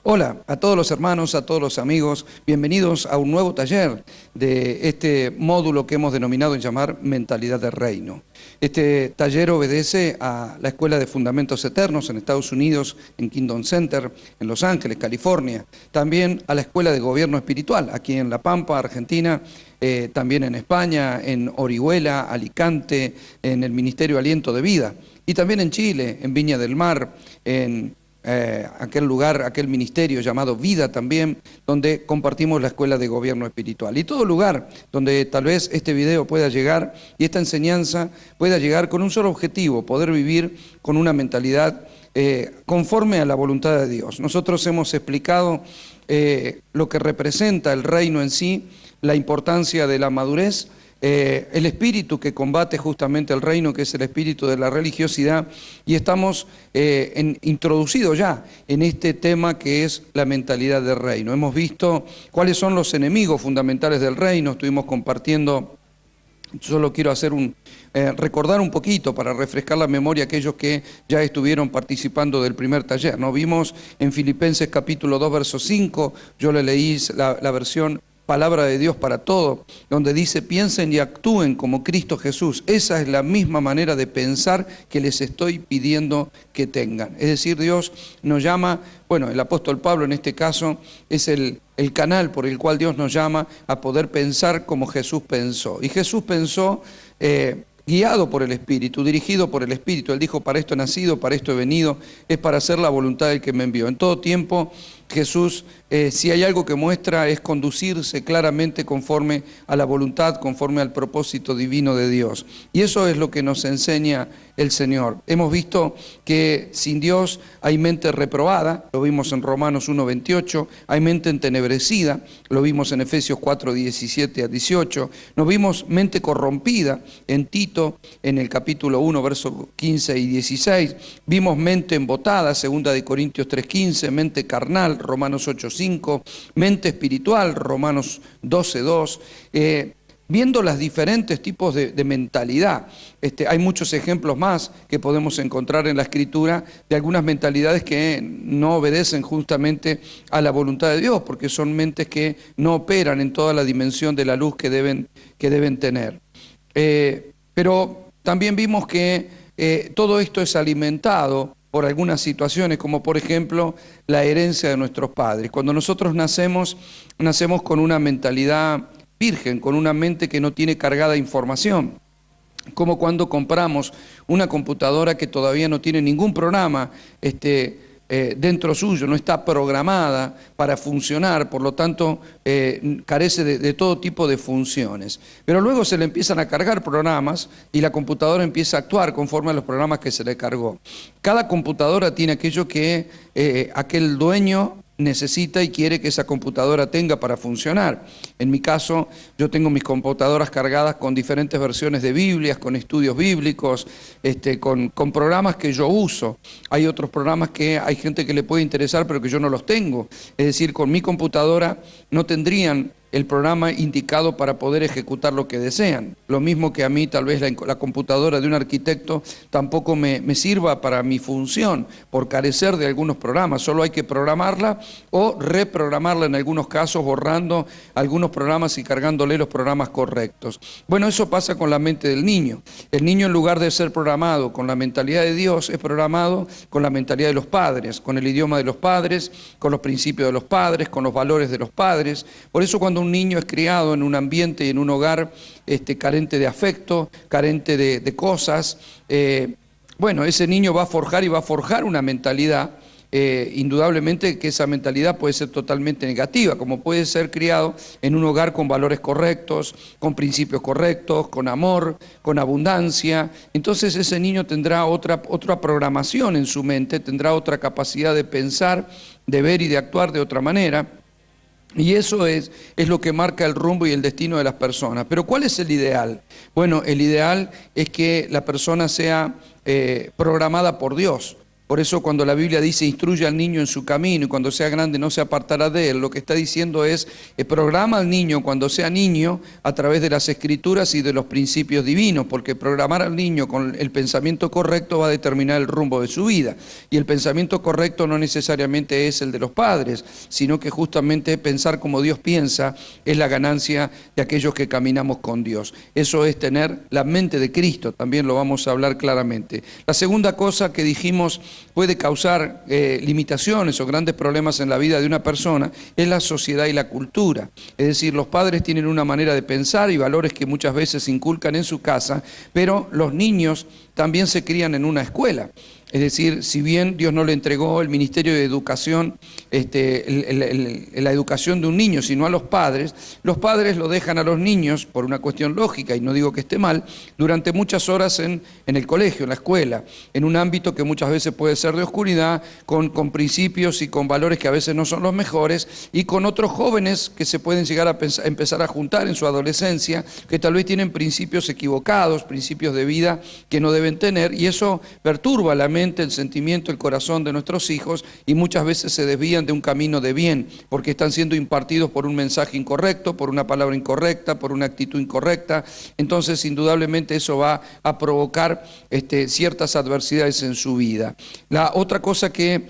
Hola a todos los hermanos, a todos los amigos, bienvenidos a un nuevo taller de este módulo que hemos denominado en llamar Mentalidad de Reino. Este taller obedece a la Escuela de Fundamentos Eternos en Estados Unidos, en Kingdom Center, en Los Ángeles, California. También a la Escuela de Gobierno Espiritual, aquí en La Pampa, Argentina, también en España, en Orihuela, Alicante, en el Ministerio Aliento de Vida. Y también en Chile, en Viña del Mar, en aquel lugar, aquel ministerio llamado Vida también, donde compartimos la Escuela de Gobierno Espiritual. Y todo lugar donde tal vez este video pueda llegar y esta enseñanza pueda llegar con un solo objetivo: poder vivir con una mentalidad conforme a la voluntad de Dios. Nosotros hemos explicado lo que representa el reino en sí, la importancia de la madurez, el espíritu que combate justamente el reino, que es el espíritu de la religiosidad, y estamos introducidos ya en este tema que es la mentalidad del reino. Hemos visto cuáles son los enemigos fundamentales del reino, estuvimos compartiendo. Solo quiero hacer recordar un poquito para refrescar la memoria a aquellos que ya estuvieron participando del primer taller, ¿no? Vimos en Filipenses capítulo 2, verso 5, yo le leí la versión Palabra de Dios para todo, donde dice: piensen y actúen como Cristo Jesús. Esa es la misma manera de pensar que les estoy pidiendo que tengan. Es decir, Dios nos llama, bueno, el apóstol Pablo en este caso es el canal por el cual Dios nos llama a poder pensar como Jesús pensó. Y Jesús pensó guiado por el Espíritu, dirigido por el Espíritu. Él dijo: para esto he nacido, para esto he venido, es para hacer la voluntad del que me envió. En todo tiempo Jesús, si hay algo que muestra, es conducirse claramente conforme a la voluntad, conforme al propósito divino de Dios. Y eso es lo que nos enseña el Señor. Hemos visto que sin Dios hay mente reprobada, lo vimos en Romanos 1:28, hay mente entenebrecida, lo vimos en Efesios 4:17-18, nos vimos mente corrompida en Tito, en el capítulo 1, versos 15 y 16, vimos mente embotada, 2 Corintios 3:15, mente carnal, Romanos 8:5, mente espiritual, Romanos 12:2, viendo los diferentes tipos de mentalidad. Hay muchos ejemplos más que podemos encontrar en la Escritura de algunas mentalidades que no obedecen justamente a la voluntad de Dios, porque son mentes que no operan en toda la dimensión de la luz que deben tener. Pero también vimos que todo esto es alimentado por algunas situaciones, como por ejemplo la herencia de nuestros padres. Cuando nosotros nacemos con una mentalidad virgen, con una mente que no tiene cargada información, como cuando compramos una computadora que todavía no tiene ningún programa dentro suyo, no está programada para funcionar, por lo tanto carece de todo tipo de funciones. Pero luego se le empiezan a cargar programas y la computadora empieza a actuar conforme a los programas que se le cargó. Cada computadora tiene aquello que aquel dueño necesita y quiere que esa computadora tenga para funcionar. En mi caso, yo tengo mis computadoras cargadas con diferentes versiones de Biblias, con estudios bíblicos, con programas que yo uso. Hay otros programas que hay gente que le puede interesar, pero que yo no los tengo. Es decir, con mi computadora no tendrían el programa indicado para poder ejecutar lo que desean. Lo mismo que a mí tal vez la computadora de un arquitecto tampoco me sirva para mi función, por carecer de algunos programas. Solo hay que programarla o reprogramarla en algunos casos, borrando algunos programas y cargándole los programas correctos. Bueno, eso pasa con la mente del niño. El niño, en lugar de ser programado con la mentalidad de Dios, es programado con la mentalidad de los padres, con el idioma de los padres, con los principios de los padres, con los valores de los padres. Por eso cuando un niño es criado en un ambiente y en un hogar carente de afecto, carente de cosas, bueno, ese niño va a forjar una mentalidad, indudablemente que esa mentalidad puede ser totalmente negativa, como puede ser criado en un hogar con valores correctos, con principios correctos, con amor, con abundancia. Entonces ese niño tendrá otra programación en su mente, tendrá otra capacidad de pensar, de ver y de actuar de otra manera. Y eso es lo que marca el rumbo y el destino de las personas. Pero ¿cuál es el ideal? Bueno, el ideal es que la persona sea programada por Dios. Por eso cuando la Biblia dice instruye al niño en su camino y cuando sea grande no se apartará de él, lo que está diciendo es programa al niño cuando sea niño a través de las escrituras y de los principios divinos, porque programar al niño con el pensamiento correcto va a determinar el rumbo de su vida. Y el pensamiento correcto no necesariamente es el de los padres, sino que justamente pensar como Dios piensa es la ganancia de aquellos que caminamos con Dios. Eso es tener la mente de Cristo, también lo vamos a hablar claramente. La segunda cosa que dijimos puede causar limitaciones o grandes problemas en la vida de una persona es la sociedad y la cultura. Es decir, los padres tienen una manera de pensar y valores que muchas veces inculcan en su casa, pero los niños también se crían en una escuela. Es decir, si bien Dios no le entregó el ministerio de educación, la educación de un niño, sino a los padres lo dejan a los niños, por una cuestión lógica, y no digo que esté mal, durante muchas horas en el colegio, en la escuela, en un ámbito que muchas veces puede ser de oscuridad, con principios y con valores que a veces no son los mejores, y con otros jóvenes que se pueden llegar a empezar a juntar en su adolescencia, que tal vez tienen principios equivocados, principios de vida que no deben tener, y eso perturba la mente, el sentimiento, el corazón de nuestros hijos, y muchas veces se desvían de un camino de bien, porque están siendo impartidos por un mensaje incorrecto, por una palabra incorrecta, por una actitud incorrecta. Entonces, indudablemente eso va a provocar ciertas adversidades en su vida. La otra cosa que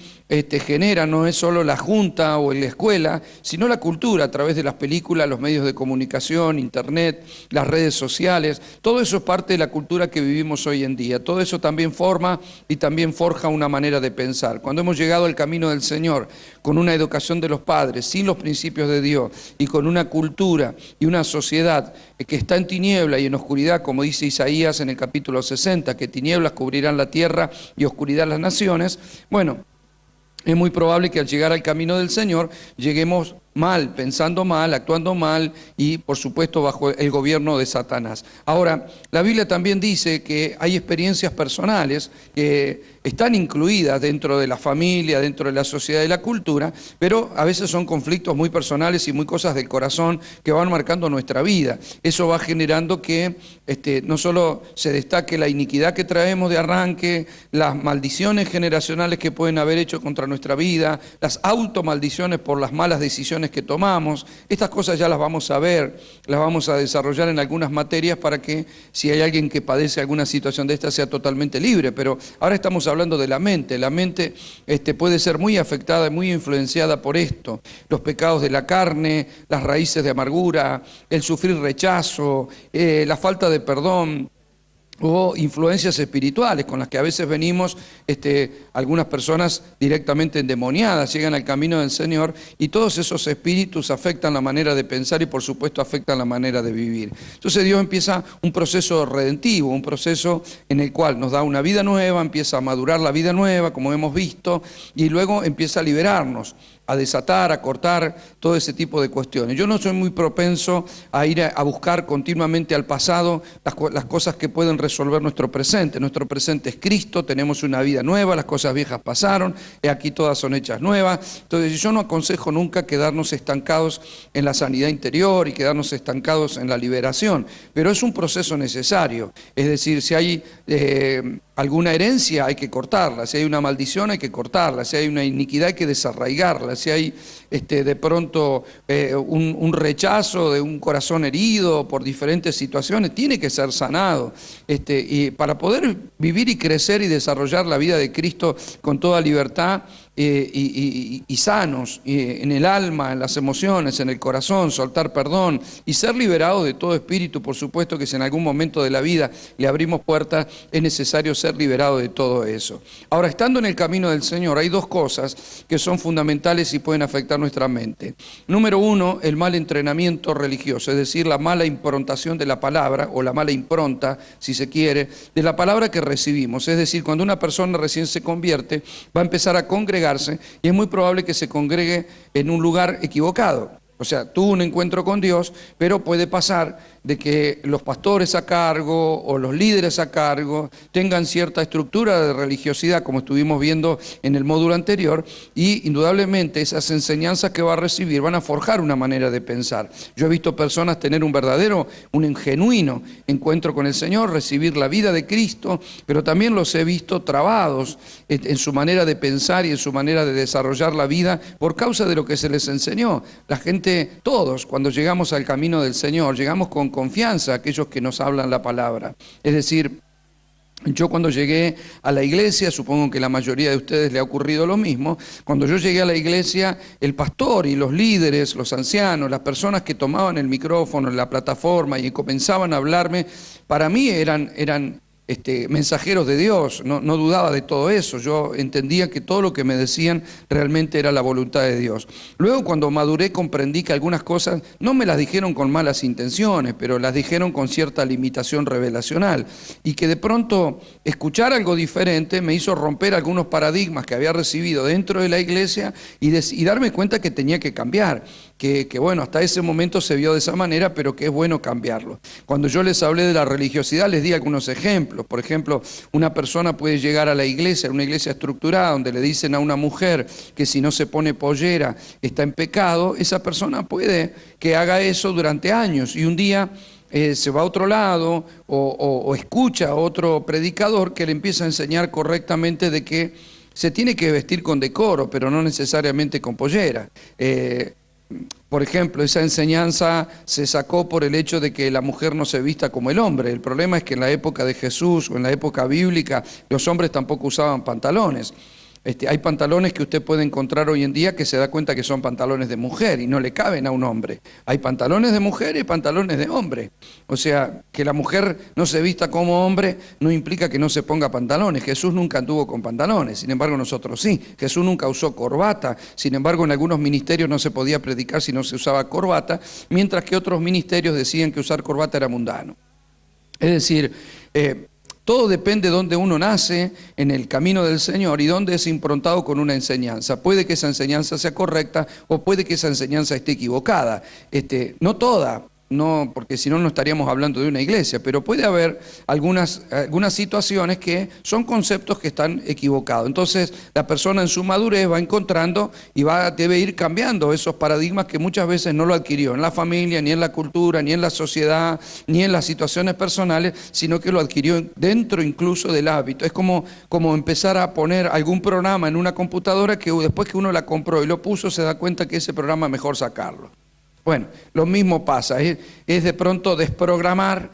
genera no es solo la junta o la escuela, sino la cultura a través de las películas, los medios de comunicación, internet, las redes sociales. Todo eso es parte de la cultura que vivimos hoy en día. Todo eso también forma y también forja una manera de pensar. Cuando hemos llegado al camino del Señor, con una educación de los padres, sin los principios de Dios, y con una cultura y una sociedad que está en tiniebla y en oscuridad, como dice Isaías en el capítulo 60, que tinieblas cubrirán la tierra y oscuridad las naciones, bueno, es muy probable que al llegar al camino del Señor lleguemos mal, pensando mal, actuando mal y por supuesto bajo el gobierno de Satanás. Ahora, la Biblia también dice que hay experiencias personales que están incluidas dentro de la familia, dentro de la sociedad y la cultura, pero a veces son conflictos muy personales y muy cosas del corazón que van marcando nuestra vida. Eso va generando que no solo se destaque la iniquidad que traemos de arranque, las maldiciones generacionales que pueden haber hecho contra nuestra vida, las automaldiciones por las malas decisiones que tomamos. Estas cosas ya las vamos a ver, las vamos a desarrollar en algunas materias para que si hay alguien que padece alguna situación de esta sea totalmente libre, pero ahora estamos hablando de la mente. La mente puede ser muy afectada, muy influenciada por esto, los pecados de la carne, las raíces de amargura, el sufrir rechazo, la falta de perdón, o influencias espirituales con las que a veces venimos algunas personas directamente endemoniadas, llegan al camino del Señor y todos esos espíritus afectan la manera de pensar y por supuesto afectan la manera de vivir. Entonces Dios empieza un proceso redentivo, un proceso en el cual nos da una vida nueva, empieza a madurar la vida nueva, como hemos visto, y luego empieza a liberarnos, a desatar, a cortar, todo ese tipo de cuestiones. Yo no soy muy propenso a ir a buscar continuamente al pasado las cosas que pueden resolver nuestro presente. Nuestro presente es Cristo, tenemos una vida nueva, las cosas viejas pasaron, aquí todas son hechas nuevas. Entonces yo no aconsejo nunca quedarnos estancados en la sanidad interior y quedarnos estancados en la liberación, pero es un proceso necesario. Es decir, si hay alguna herencia hay que cortarla, si hay una maldición hay que cortarla, si hay una iniquidad hay que desarraigarla, si hay de pronto un rechazo de un corazón herido por diferentes situaciones, tiene que ser sanado. Y para poder vivir y crecer y desarrollar la vida de Cristo con toda libertad y sanos en el alma, en las emociones, en el corazón, soltar perdón y ser liberados de todo espíritu, por supuesto que si en algún momento de la vida le abrimos puertas, es necesario ser liberado de todo eso. Ahora, estando en el camino del Señor, hay dos cosas que son fundamentales y pueden afectar nuestra mente. Número uno, el mal entrenamiento religioso, es decir, la mala improntación de la palabra, o la mala impronta, si se quiere, de la palabra que recibimos. Es decir, cuando una persona recién se convierte, va a empezar a congregarse y es muy probable que se congregue en un lugar equivocado. O sea, tuvo un encuentro con Dios, pero puede pasar de que los pastores a cargo o los líderes a cargo tengan cierta estructura de religiosidad, como estuvimos viendo en el módulo anterior, y indudablemente esas enseñanzas que va a recibir van a forjar una manera de pensar. Yo he visto personas tener un genuino encuentro con el Señor, recibir la vida de Cristo, pero también los he visto trabados en su manera de pensar y en su manera de desarrollar la vida por causa de lo que se les enseñó. La gente, todos, cuando llegamos al camino del Señor, llegamos con confianza a aquellos que nos hablan la palabra. Es decir, yo cuando llegué a la iglesia, supongo que la mayoría de ustedes le ha ocurrido lo mismo, cuando yo llegué a la iglesia, el pastor y los líderes, los ancianos, las personas que tomaban el micrófono en la plataforma y comenzaban a hablarme, para mí eran mensajeros de Dios, no dudaba de todo eso, yo entendía que todo lo que me decían realmente era la voluntad de Dios. Luego cuando maduré comprendí que algunas cosas no me las dijeron con malas intenciones, pero las dijeron con cierta limitación revelacional, y que de pronto escuchar algo diferente me hizo romper algunos paradigmas que había recibido dentro de la iglesia y darme cuenta que tenía que cambiar, que bueno, hasta ese momento se vio de esa manera, pero que es bueno cambiarlo. Cuando yo les hablé de la religiosidad, les di algunos ejemplos. Por ejemplo, una persona puede llegar a la iglesia, una iglesia estructurada, donde le dicen a una mujer que si no se pone pollera está en pecado. Esa persona puede que haga eso durante años y un día se va a otro lado o escucha a otro predicador que le empieza a enseñar correctamente de que se tiene que vestir con decoro, pero no necesariamente con pollera. Por ejemplo, esa enseñanza se sacó por el hecho de que la mujer no se vista como el hombre. El problema es que en la época de Jesús o en la época bíblica los hombres tampoco usaban pantalones. Hay pantalones que usted puede encontrar hoy en día que se da cuenta que son pantalones de mujer y no le caben a un hombre. Hay pantalones de mujer y pantalones de hombre. O sea, que la mujer no se vista como hombre no implica que no se ponga pantalones. Jesús nunca anduvo con pantalones, sin embargo nosotros sí. Jesús nunca usó corbata, sin embargo en algunos ministerios no se podía predicar si no se usaba corbata, mientras que otros ministerios decían que usar corbata era mundano. Es decir, todo depende de dónde uno nace en el camino del Señor y dónde es improntado con una enseñanza. Puede que esa enseñanza sea correcta o puede que esa enseñanza esté equivocada. No toda, no, porque si no, no estaríamos hablando de una iglesia, pero puede haber algunas situaciones que son conceptos que están equivocados. Entonces, la persona en su madurez va encontrando y debe ir cambiando esos paradigmas que muchas veces no lo adquirió en la familia, ni en la cultura, ni en la sociedad, ni en las situaciones personales, sino que lo adquirió dentro incluso del hábito. Es como empezar a poner algún programa en una computadora que después que uno la compró y lo puso, se da cuenta que ese programa es mejor sacarlo. Bueno, lo mismo pasa, es de pronto desprogramar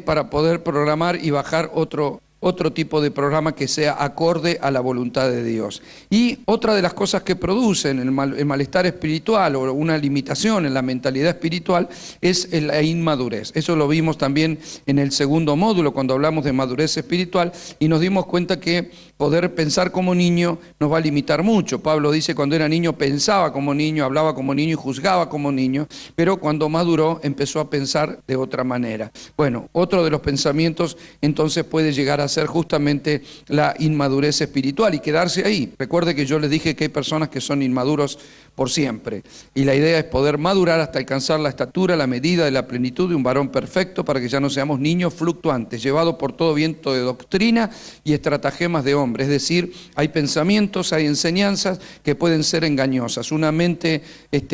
para poder programar y bajar otro tipo de programa que sea acorde a la voluntad de Dios. Y otra de las cosas que producen el malestar espiritual o una limitación en la mentalidad espiritual es la inmadurez. Eso lo vimos también en el segundo módulo cuando hablamos de madurez espiritual y nos dimos cuenta que poder pensar como niño nos va a limitar mucho. Pablo dice cuando era niño pensaba como niño, hablaba como niño y juzgaba como niño, pero cuando maduró empezó a pensar de otra manera. Bueno, otro de los pensamientos entonces puede llegar a ser justamente la inmadurez espiritual y quedarse ahí. Recuerde que yo les dije que hay personas que son inmaduros por siempre y la idea es poder madurar hasta alcanzar la estatura, la medida de la plenitud de un varón perfecto para que ya no seamos niños fluctuantes, llevados por todo viento de doctrina y estratagemas de hombre. Es decir, hay pensamientos, hay enseñanzas que pueden ser engañosas. Una mente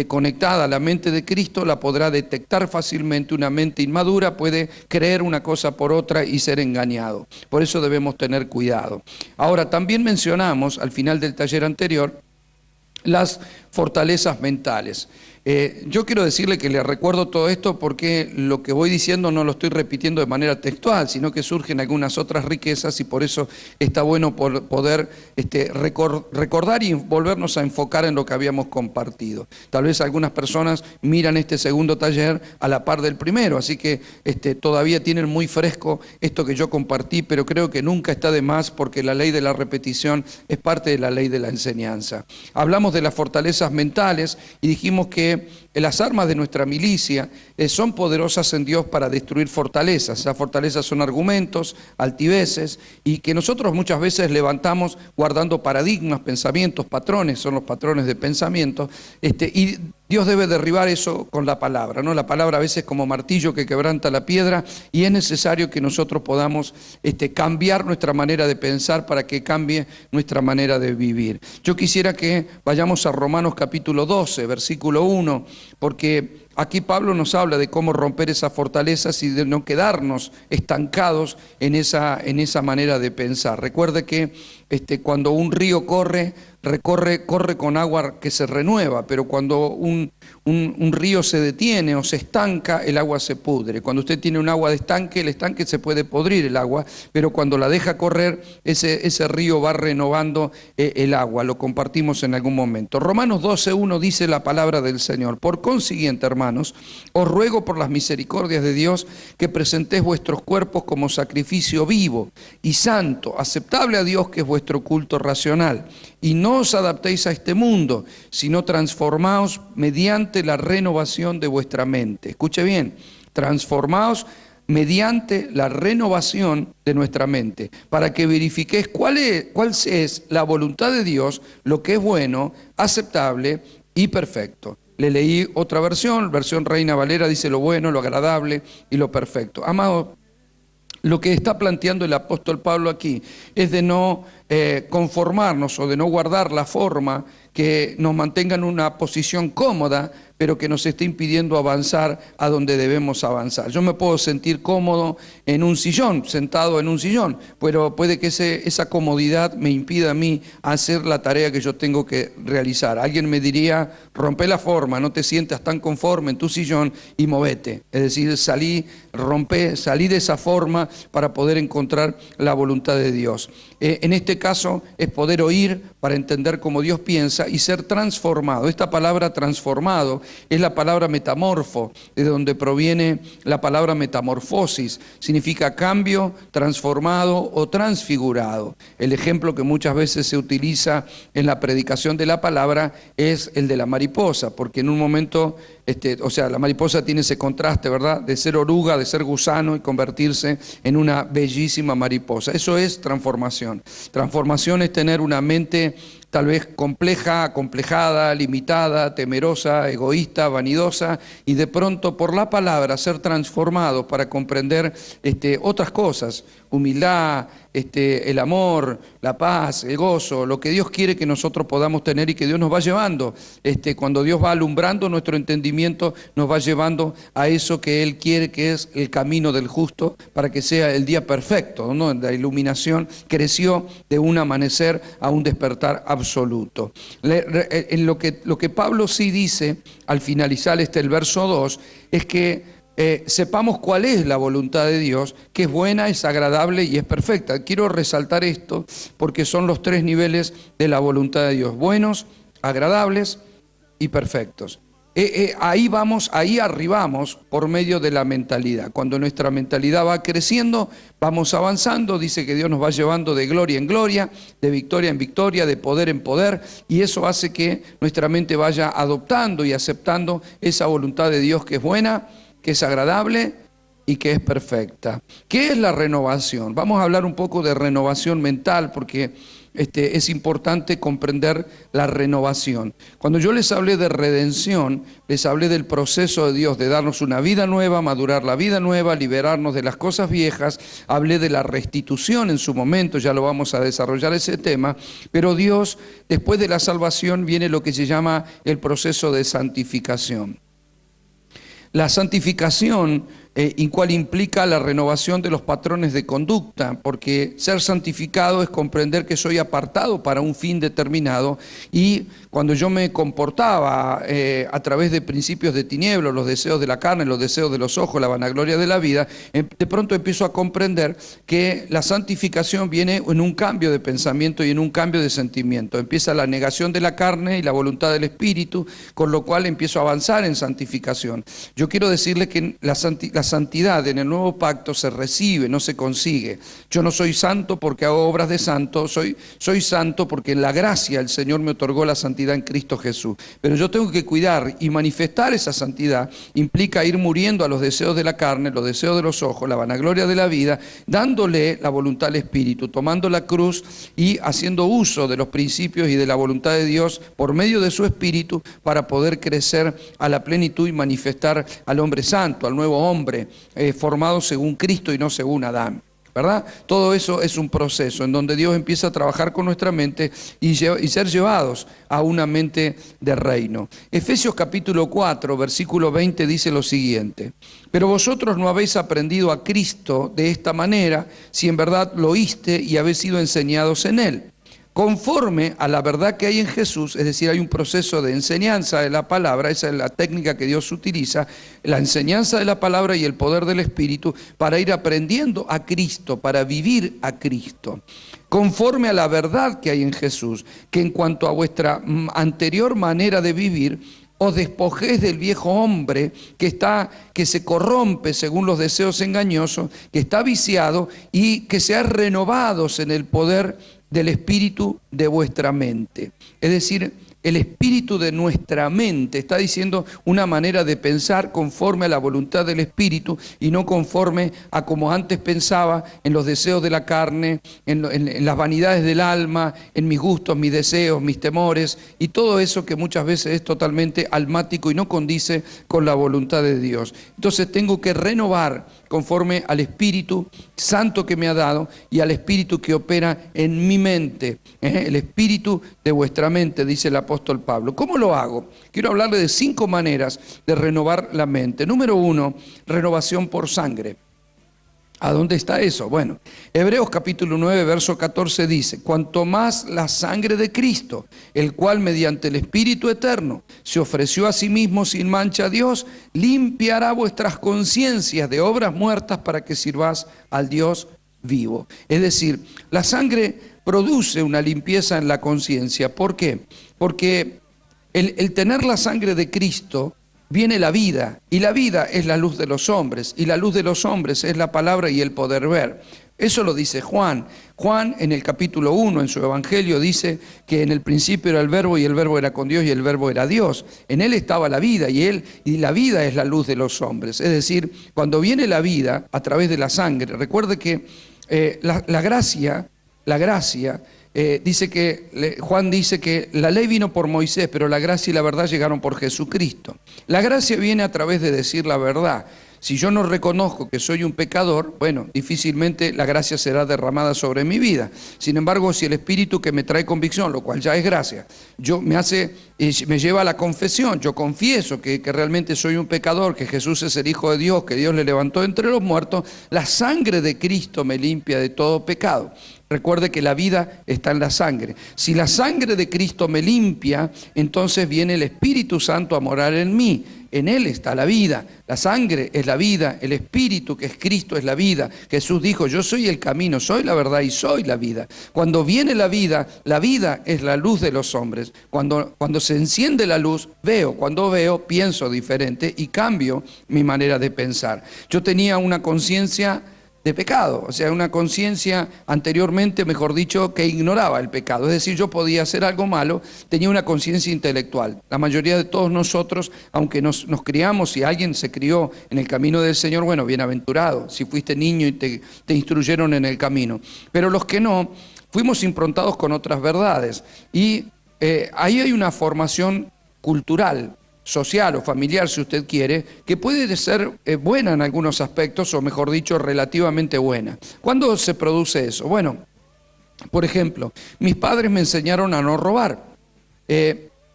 conectada a la mente de Cristo la podrá detectar fácilmente. Una mente inmadura puede creer una cosa por otra y ser engañado. Por eso debemos tener cuidado. Ahora, también mencionamos al final del taller anterior las fortalezas mentales. Yo quiero decirle que le recuerdo todo esto porque lo que voy diciendo no lo estoy repitiendo de manera textual, sino que surgen algunas otras riquezas y por eso está bueno poder recordar y volvernos a enfocar en lo que habíamos compartido. Tal vez algunas personas miran este segundo taller a la par del primero, así que todavía tienen muy fresco esto que yo compartí, pero creo que nunca está de más porque la ley de la repetición es parte de la ley de la enseñanza. Hablamos de las fortalezas mentales y dijimos que las armas de nuestra milicia son poderosas en Dios para destruir fortalezas. Esas fortalezas son argumentos, altiveces, y que nosotros muchas veces levantamos guardando paradigmas, pensamientos, patrones, son los patrones de pensamiento, y Dios debe derribar eso con la palabra, ¿no? La palabra a veces como martillo que quebranta la piedra, y es necesario que nosotros podamos cambiar nuestra manera de pensar para que cambie nuestra manera de vivir. Yo quisiera que vayamos a Romanos capítulo 12, versículo 1, porque aquí Pablo nos habla de cómo romper esas fortalezas y de no quedarnos estancados en esa manera de pensar. Recuerde que cuando un río corre con agua que se renueva, pero cuando un río se detiene o se estanca, el agua se pudre. Cuando usted tiene un agua de estanque, el estanque se puede podrir el agua, pero cuando la deja correr, ese río va renovando el agua. Lo compartimos en algún momento. Romanos 12:1 dice la palabra del Señor: por consiguiente, hermanos, os ruego por las misericordias de Dios que presentéis vuestros cuerpos como sacrificio vivo y santo, aceptable a Dios, que es vuestro culto racional. Y no os adaptéis a este mundo, sino transformaos mediante la renovación de vuestra mente. Escuche bien, transformaos mediante la renovación de nuestra mente, para que verifiquéis cuál es la voluntad de Dios, lo que es bueno, aceptable y perfecto. Le leí otra versión Reina Valera, dice lo bueno, lo agradable y lo perfecto. Amado, lo que está planteando el apóstol Pablo aquí es de no conformarnos o de no guardar la forma que nos mantenga en una posición cómoda, pero que nos esté impidiendo avanzar a donde debemos avanzar. Yo me puedo sentir cómodo en un sillón, sentado en un sillón, pero puede que esa comodidad me impida a mí hacer la tarea que yo tengo que realizar. Alguien me diría: rompe la forma, no te sientas tan conforme en tu sillón y movete. Es decir, salí de esa forma para poder encontrar la voluntad de Dios. En este caso es poder oír para entender cómo Dios piensa y ser transformado. Esta palabra transformado es la palabra metamorfo, de donde proviene la palabra metamorfosis. Significa cambio, transformado o transfigurado. El ejemplo que muchas veces se utiliza en la predicación de la palabra es el de la mariposa, porque en un momento, la mariposa tiene ese contraste, ¿verdad?, de ser oruga, de ser gusano y convertirse en una bellísima mariposa. Eso es transformación. Transformación es tener una mente tal vez compleja, acomplejada, limitada, temerosa, egoísta, vanidosa, y de pronto por la palabra ser transformado para comprender otras cosas: humildad, el amor, la paz, el gozo, lo que Dios quiere que nosotros podamos tener y que Dios nos va llevando. Cuando Dios va alumbrando nuestro entendimiento, nos va llevando a eso que Él quiere, que es el camino del justo, para que sea el día perfecto, ¿no? La iluminación creció de un amanecer a un despertar absoluto. Lo que Pablo sí dice al finalizar el verso 2 es que sepamos cuál es la voluntad de Dios, que es buena, es agradable y es perfecta. Quiero resaltar esto porque son los tres niveles de la voluntad de Dios: buenos, agradables y perfectos. Ahí arribamos por medio de la mentalidad. Cuando nuestra mentalidad va creciendo, vamos avanzando. Dice que Dios nos va llevando de gloria en gloria, de victoria en victoria, de poder en poder, y eso hace que nuestra mente vaya adoptando y aceptando esa voluntad de Dios, que es buena, que es agradable y que es perfecta. ¿Qué es la renovación? Vamos a hablar un poco de renovación mental, porque es importante comprender la renovación. Cuando yo les hablé de redención, les hablé del proceso de Dios de darnos una vida nueva, madurar la vida nueva, liberarnos de las cosas viejas. Hablé de la restitución en su momento, ya lo vamos a desarrollar ese tema, pero Dios, después de la salvación, viene lo que se llama el proceso de santificación. La santificación, cual implica la renovación de los patrones de conducta, porque ser santificado es comprender que soy apartado para un fin determinado, y cuando yo me comportaba a través de principios de tinieblas, los deseos de la carne, los deseos de los ojos, la vanagloria de la vida, de pronto empiezo a comprender que la santificación viene en un cambio de pensamiento y en un cambio de sentimiento. Empieza la negación de la carne y la voluntad del Espíritu, con lo cual empiezo a avanzar en santificación. Yo quiero decirle que la santidad en el nuevo pacto se recibe, no se consigue. Yo no soy santo porque hago obras de santo, soy santo porque en la gracia el Señor me otorgó la santidad en Cristo Jesús. Pero yo tengo que cuidar y manifestar esa santidad, implica ir muriendo a los deseos de la carne, los deseos de los ojos, la vanagloria de la vida, dándole la voluntad al Espíritu, tomando la cruz y haciendo uso de los principios y de la voluntad de Dios por medio de su Espíritu para poder crecer a la plenitud y manifestar al hombre santo, al nuevo hombre, formado según Cristo y no según Adán, ¿verdad? Todo eso es un proceso en donde Dios empieza a trabajar con nuestra mente y ser llevados a una mente de reino. Efesios capítulo 4, versículo 20 dice lo siguiente: pero vosotros no habéis aprendido a Cristo de esta manera, si en verdad lo oíste y habéis sido enseñados en Él, conforme a la verdad que hay en Jesús. Es decir, hay un proceso de enseñanza de la palabra, esa es la técnica que Dios utiliza, la enseñanza de la palabra y el poder del Espíritu para ir aprendiendo a Cristo, para vivir a Cristo. Conforme a la verdad que hay en Jesús, que en cuanto a vuestra anterior manera de vivir, os despojéis del viejo hombre que se corrompe según los deseos engañosos, que está viciado, y que seáis renovados en el poder del espíritu de vuestra mente. Es decir, el espíritu de nuestra mente, está diciendo una manera de pensar conforme a la voluntad del espíritu y no conforme a como antes pensaba, en los deseos de la carne, en las vanidades del alma, en mis gustos, mis deseos, mis temores y todo eso que muchas veces es totalmente almático y no condice con la voluntad de Dios. Entonces tengo que renovar conforme al Espíritu Santo que me ha dado y al Espíritu que opera en mi mente, el Espíritu de vuestra mente, dice el apóstol Pablo. ¿Cómo lo hago? Quiero hablarle de 5 maneras de renovar la mente. Número 1, renovación por sangre. ¿A dónde está eso? Bueno, Hebreos capítulo 9, verso 14 dice: cuanto más la sangre de Cristo, el cual mediante el Espíritu eterno se ofreció a sí mismo sin mancha a Dios, limpiará vuestras conciencias de obras muertas para que sirváis al Dios vivo. Es decir, la sangre produce una limpieza en la conciencia. ¿Por qué? Porque el tener la sangre de Cristo, viene la vida, y la vida es la luz de los hombres, y la luz de los hombres es la palabra y el poder ver. Eso lo dice Juan. Juan en el capítulo 1, en su evangelio, dice que en el principio era el verbo y el verbo era con Dios y el verbo era Dios. En él estaba la vida y la vida es la luz de los hombres. Es decir, cuando viene la vida a través de la sangre, recuerde que la gracia, Juan dice que la ley vino por Moisés, pero la gracia y la verdad llegaron por Jesucristo. La gracia viene a través de decir la verdad. Si yo no reconozco que soy un pecador, bueno, difícilmente la gracia será derramada sobre mi vida. Sin embargo, si el Espíritu que me trae convicción, lo cual ya es gracia, me lleva a la confesión, yo confieso que realmente soy un pecador, que Jesús es el Hijo de Dios, que Dios le levantó entre los muertos, la sangre de Cristo me limpia de todo pecado. Recuerde que la vida está en la sangre. Si la sangre de Cristo me limpia, entonces viene el Espíritu Santo a morar en mí. En Él está la vida. La sangre es la vida. El Espíritu, que es Cristo, es la vida. Jesús dijo: yo soy el camino, soy la verdad y soy la vida. Cuando viene la vida es la luz de los hombres. Cuando se enciende la luz, veo. Cuando veo, pienso diferente y cambio mi manera de pensar. Yo tenía una conciencia de pecado, o sea, una conciencia anteriormente, mejor dicho, que ignoraba el pecado. Es decir, yo podía hacer algo malo, tenía una conciencia intelectual. La mayoría de todos nosotros, aunque nos criamos, si alguien se crió en el camino del Señor, bueno, bienaventurado, si fuiste niño y te instruyeron en el camino. Pero los que no, fuimos improntados con otras verdades. Y ahí hay una formación cultural, social o familiar, si usted quiere, que puede ser buena en algunos aspectos, o mejor dicho, relativamente buena. ¿Cuándo se produce eso? Bueno, por ejemplo, mis padres me enseñaron a no robar.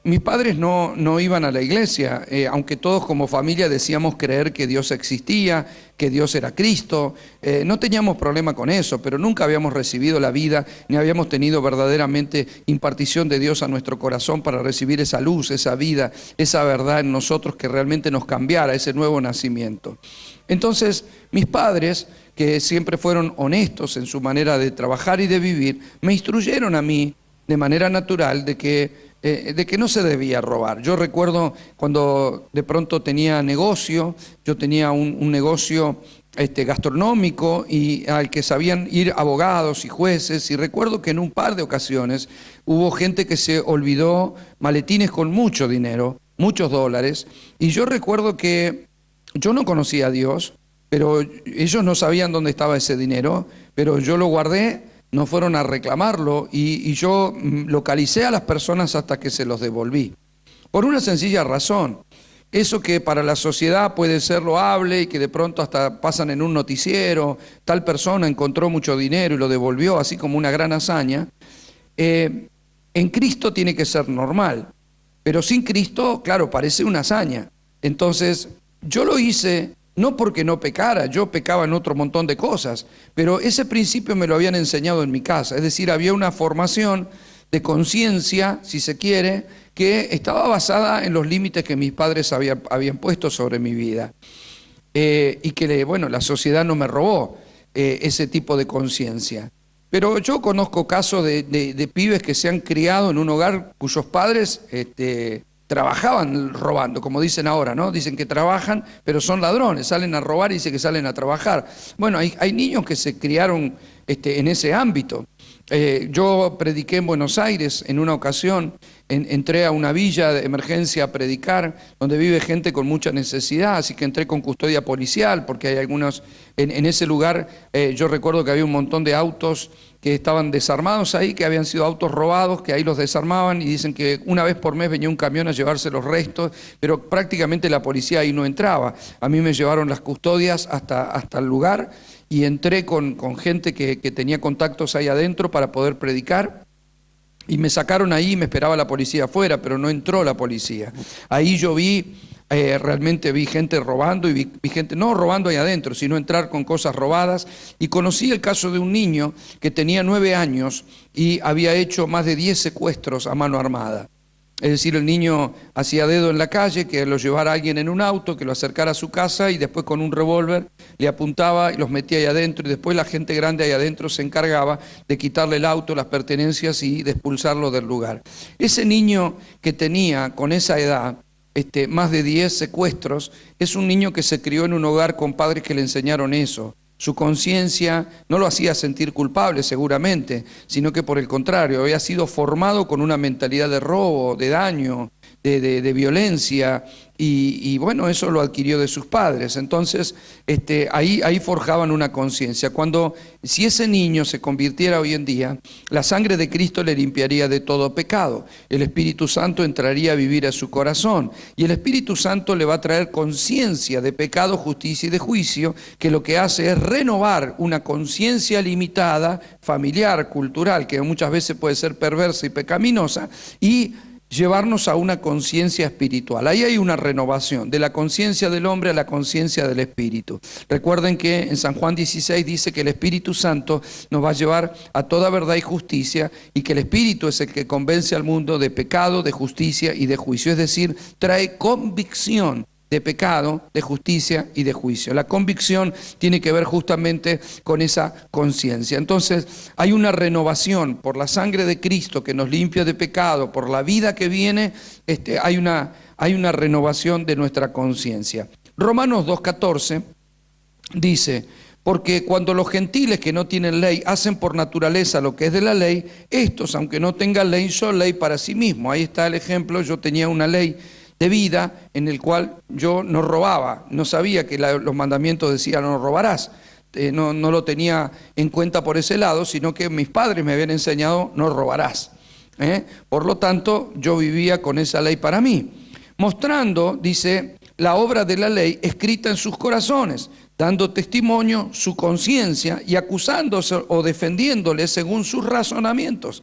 Mis padres no iban a la iglesia, aunque todos como familia decíamos creer que Dios existía, que Dios era Cristo. No teníamos problema con eso, pero nunca habíamos recibido la vida, ni habíamos tenido verdaderamente impartición de Dios a nuestro corazón para recibir esa luz, esa vida, esa verdad en nosotros que realmente nos cambiara, ese nuevo nacimiento. Entonces, mis padres, que siempre fueron honestos en su manera de trabajar y de vivir, me instruyeron a mí de manera natural de que no se debía robar. Yo recuerdo cuando de pronto tenía negocio, yo tenía un negocio gastronómico y al que sabían ir abogados y jueces, y recuerdo que en un par de ocasiones hubo gente que se olvidó maletines con mucho dinero, muchos dólares, y yo recuerdo que yo no conocía a Dios, pero ellos no sabían dónde estaba ese dinero, pero yo lo guardé, no fueron a reclamarlo y yo localicé a las personas hasta que se los devolví. Por una sencilla razón. Eso que para la sociedad puede ser loable y que de pronto hasta pasan en un noticiero, tal persona encontró mucho dinero y lo devolvió así como una gran hazaña, en Cristo tiene que ser normal, pero sin Cristo, claro, parece una hazaña. Entonces, yo lo hice no porque no pecara, yo pecaba en otro montón de cosas, pero ese principio me lo habían enseñado en mi casa, es decir, había una formación de conciencia, si se quiere, que estaba basada en los límites que mis padres habían puesto sobre mi vida. Y que, bueno, la sociedad no me robó ese tipo de conciencia. Pero yo conozco casos de pibes que se han criado en un hogar cuyos padres trabajaban robando, como dicen ahora, ¿no? Dicen que trabajan, pero son ladrones, salen a robar y dicen que salen a trabajar. Bueno, hay niños que se criaron en ese ámbito. Yo prediqué en Buenos Aires en una ocasión, entré a una villa de emergencia a predicar, donde vive gente con mucha necesidad, así que entré con custodia policial, porque hay algunos, en ese lugar yo recuerdo que había un montón de autos que estaban desarmados ahí, que habían sido autos robados, que ahí los desarmaban y dicen que una vez por mes venía un camión a llevarse los restos, pero prácticamente la policía ahí no entraba. A mí me llevaron las custodias hasta el lugar y entré con gente que tenía contactos ahí adentro para poder predicar. Y me sacaron ahí y me esperaba la policía afuera, pero no entró la policía. Ahí yo realmente vi gente robando y vi gente, no robando ahí adentro, sino entrar con cosas robadas. Y conocí el caso de un niño que tenía 9 años y había hecho más de 10 secuestros a mano armada. Es decir, el niño hacía dedo en la calle, que lo llevara alguien en un auto, que lo acercara a su casa y después con un revólver le apuntaba y los metía ahí adentro y después la gente grande ahí adentro se encargaba de quitarle el auto, las pertenencias y de expulsarlo del lugar. Ese niño que tenía con esa edad más de 10 secuestros es un niño que se crió en un hogar con padres que le enseñaron eso. Su conciencia no lo hacía sentir culpable seguramente, sino que por el contrario, había sido formado con una mentalidad de robo, de daño, de violencia, y bueno, eso lo adquirió de sus padres. Entonces, ahí forjaban una conciencia. Si ese niño se convirtiera hoy en día, la sangre de Cristo le limpiaría de todo pecado. El Espíritu Santo entraría a vivir a su corazón, y el Espíritu Santo le va a traer conciencia de pecado, justicia y de juicio, que lo que hace es renovar una conciencia limitada, familiar, cultural, que muchas veces puede ser perversa y pecaminosa, y llevarnos a una conciencia espiritual. Ahí hay una renovación, de la conciencia del hombre a la conciencia del Espíritu. Recuerden que en San Juan 16 dice que el Espíritu Santo nos va a llevar a toda verdad y justicia, y que el Espíritu es el que convence al mundo de pecado, de justicia y de juicio. Es decir, trae convicción de pecado, de justicia y de juicio. La convicción tiene que ver justamente con esa conciencia. Entonces, hay una renovación por la sangre de Cristo que nos limpia de pecado, por la vida que viene, hay una renovación de nuestra conciencia. Romanos 2:14 dice: porque cuando los gentiles que no tienen ley hacen por naturaleza lo que es de la ley, estos, aunque no tengan ley, son ley para sí mismos. Ahí está el ejemplo. Yo tenía una ley de vida en el cual yo no robaba, no sabía que los mandamientos decían no robarás, no lo tenía en cuenta por ese lado, sino que mis padres me habían enseñado no robarás. Por lo tanto, yo vivía con esa ley para mí, mostrando, dice, la obra de la ley escrita en sus corazones, dando testimonio su conciencia y acusándose o defendiéndole según sus razonamientos.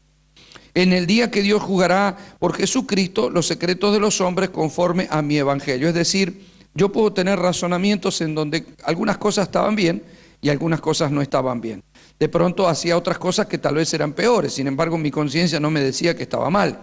En el día que Dios juzgará por Jesucristo los secretos de los hombres conforme a mi evangelio. Es decir, yo puedo tener razonamientos en donde algunas cosas estaban bien y algunas cosas no estaban bien. De pronto hacía otras cosas que tal vez eran peores, sin embargo mi conciencia no me decía que estaba mal.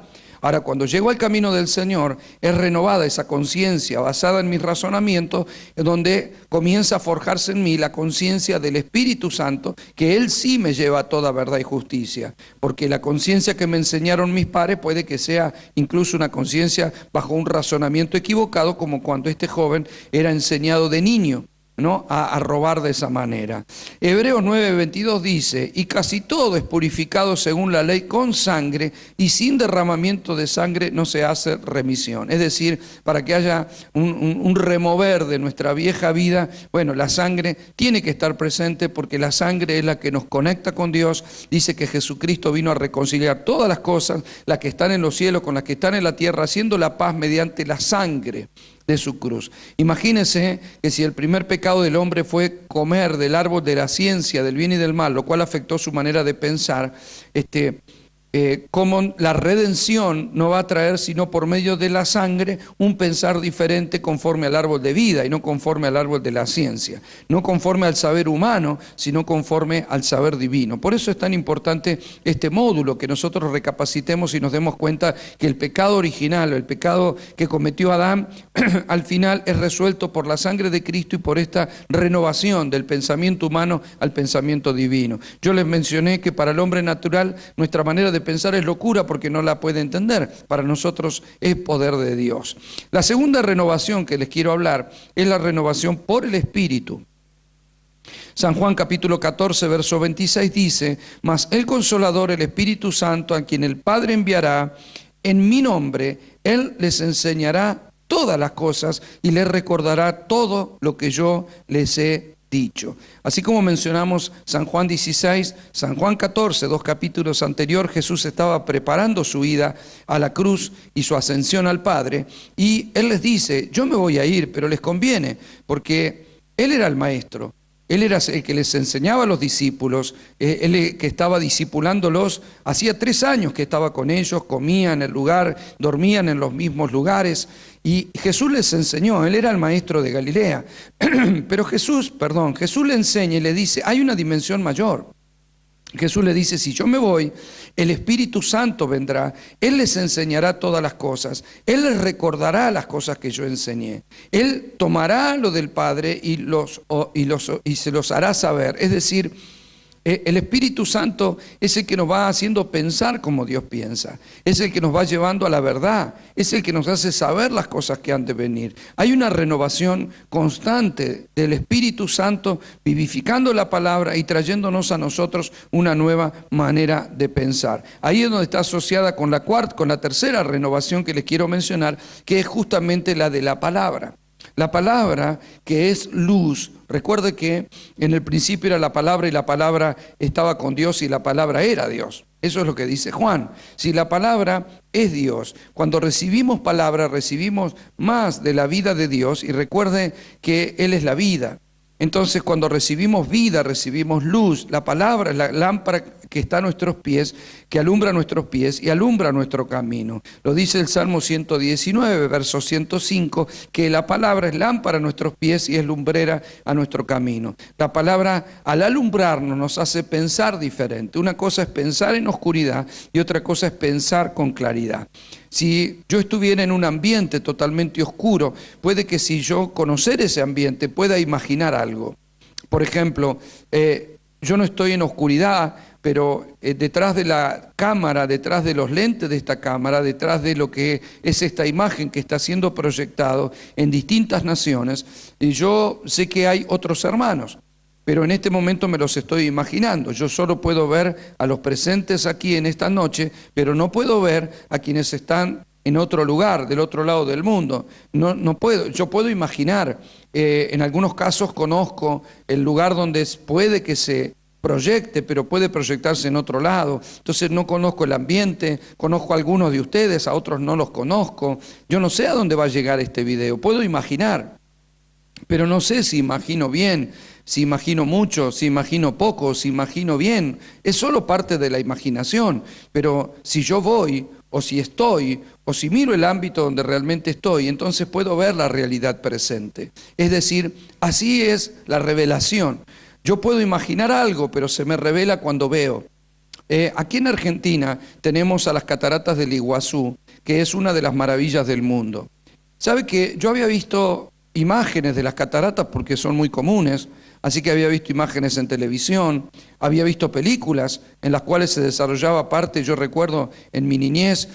Ahora, cuando llego al camino del Señor, es renovada esa conciencia basada en mis razonamientos, donde comienza a forjarse en mí la conciencia del Espíritu Santo, que Él sí me lleva a toda verdad y justicia, porque la conciencia que me enseñaron mis padres puede que sea incluso una conciencia bajo un razonamiento equivocado, como cuando este joven era enseñado de niño, ¿no? a robar de esa manera. Hebreos 9:22 dice: y casi todo es purificado según la ley con sangre, y sin derramamiento de sangre no se hace remisión. Es decir, para que haya un remover de nuestra vieja vida, bueno, la sangre tiene que estar presente, porque la sangre es la que nos conecta con Dios. Dice que Jesucristo vino a reconciliar todas las cosas, las que están en los cielos con las que están en la tierra, haciendo la paz mediante la sangre de su cruz. Imagínense que si el primer pecado del hombre fue comer del árbol de la ciencia del bien y del mal, lo cual afectó su manera de pensar, cómo la redención no va a traer sino por medio de la sangre un pensar diferente conforme al árbol de vida y no conforme al árbol de la ciencia, no conforme al saber humano, sino conforme al saber divino. Por eso es tan importante este módulo, que nosotros recapacitemos y nos demos cuenta que el pecado original, el pecado que cometió Adán, al final es resuelto por la sangre de Cristo y por esta renovación del pensamiento humano al pensamiento divino. Yo les mencioné que para el hombre natural nuestra manera de pensar es locura porque no la puede entender. Para nosotros es poder de Dios. La segunda renovación que les quiero hablar es la renovación por el Espíritu. San Juan capítulo 14, verso 26 dice: mas el Consolador, el Espíritu Santo, a quien el Padre enviará en mi nombre, Él les enseñará todas las cosas y les recordará todo lo que yo les he dicho. Así como mencionamos San Juan 16, San Juan 14, 2 capítulos anterior, Jesús estaba preparando su ida a la cruz y su ascensión al Padre, y Él les dice: yo me voy a ir, pero les conviene, porque Él era el Maestro. Él era el que les enseñaba a los discípulos, él que estaba discipulándolos. Hacía 3 años que estaba con ellos, comía en el lugar, dormían en los mismos lugares, y Jesús les enseñó. Él era el maestro de Galilea. Pero Jesús le enseña y le dice: hay una dimensión mayor. Jesús le dice: si yo me voy, el Espíritu Santo vendrá, Él les enseñará todas las cosas, Él les recordará las cosas que yo enseñé, Él tomará lo del Padre y se los hará saber. Es decir, el Espíritu Santo es el que nos va haciendo pensar como Dios piensa, es el que nos va llevando a la verdad, es el que nos hace saber las cosas que han de venir. Hay una renovación constante del Espíritu Santo vivificando la palabra y trayéndonos a nosotros una nueva manera de pensar. Ahí es donde está asociada con la tercera renovación que les quiero mencionar, que es justamente la de la palabra. La palabra, que es luz. Recuerde que en el principio era la palabra y la palabra estaba con Dios y la palabra era Dios. Eso es lo que dice Juan. Si la palabra es Dios, cuando recibimos palabra recibimos más de la vida de Dios, y recuerde que Él es la vida. Entonces, cuando recibimos vida, recibimos luz. La palabra es la lámpara que está a nuestros pies, que alumbra nuestros pies y alumbra nuestro camino. Lo dice el Salmo 119, verso 105, que la palabra es lámpara a nuestros pies y es lumbrera a nuestro camino. La palabra, al alumbrarnos, nos hace pensar diferente. Una cosa es pensar en oscuridad y otra cosa es pensar con claridad. Si yo estuviera en un ambiente totalmente oscuro, puede que si yo conocer ese ambiente pueda imaginar algo. Por ejemplo, yo no estoy en oscuridad, pero detrás de la cámara, detrás de los lentes de esta cámara, detrás de lo que es esta imagen que está siendo proyectado en distintas naciones, yo sé que hay otros hermanos. Pero en este momento me los estoy imaginando. Yo solo puedo ver a los presentes aquí en esta noche, pero no puedo ver a quienes están en otro lugar, del otro lado del mundo. No puedo. Yo puedo imaginar, en algunos casos conozco el lugar donde puede que se proyecte, pero puede proyectarse en otro lado. Entonces no conozco el ambiente, conozco a algunos de ustedes, a otros no los conozco. Yo no sé a dónde va a llegar este video. Puedo imaginar, pero no sé si imagino bien, si imagino mucho, si imagino poco, si imagino bien. Es solo parte de la imaginación. Pero si yo voy, o si estoy, o si miro el ámbito donde realmente estoy, entonces puedo ver la realidad presente. Es decir, así es la revelación. Yo puedo imaginar algo, pero se me revela cuando veo. Aquí en Argentina tenemos a las cataratas del Iguazú, que es una de las maravillas del mundo. ¿Sabe que yo había visto imágenes de las cataratas porque son muy comunes? Así que había visto imágenes en televisión, había visto películas en las cuales se desarrollaba parte. Yo recuerdo en mi niñez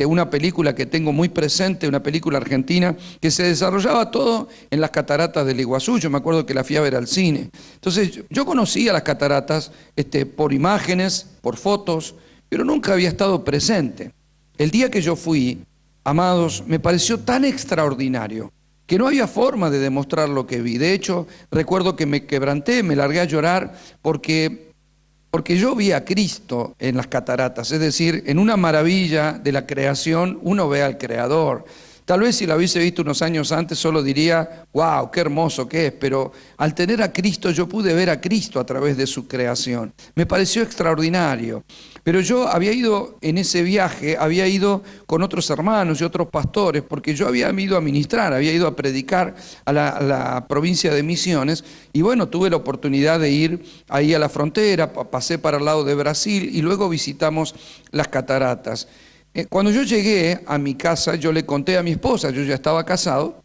una película que tengo muy presente, una película argentina, que se desarrollaba todo en las cataratas del Iguazú. Yo me acuerdo que la fui a ver al cine. Entonces yo conocía las cataratas por imágenes, por fotos, pero nunca había estado presente. El día que yo fui, amados, me pareció tan extraordinario que no había forma de demostrar lo que vi. De hecho, recuerdo que me quebranté, me largué a llorar porque yo vi a Cristo en las cataratas. Es decir, en una maravilla de la creación uno ve al Creador. Tal vez si la hubiese visto unos años antes solo diría, wow, qué hermoso que es, pero al tener a Cristo yo pude ver a Cristo a través de su creación. Me pareció extraordinario. Pero yo había ido en ese viaje, había ido con otros hermanos y otros pastores, porque yo había ido a ministrar, había ido a predicar a la provincia de Misiones, y bueno, tuve la oportunidad de ir ahí a la frontera, pasé para el lado de Brasil y luego visitamos las cataratas. Cuando yo llegué a mi casa, yo le conté a mi esposa, yo ya estaba casado,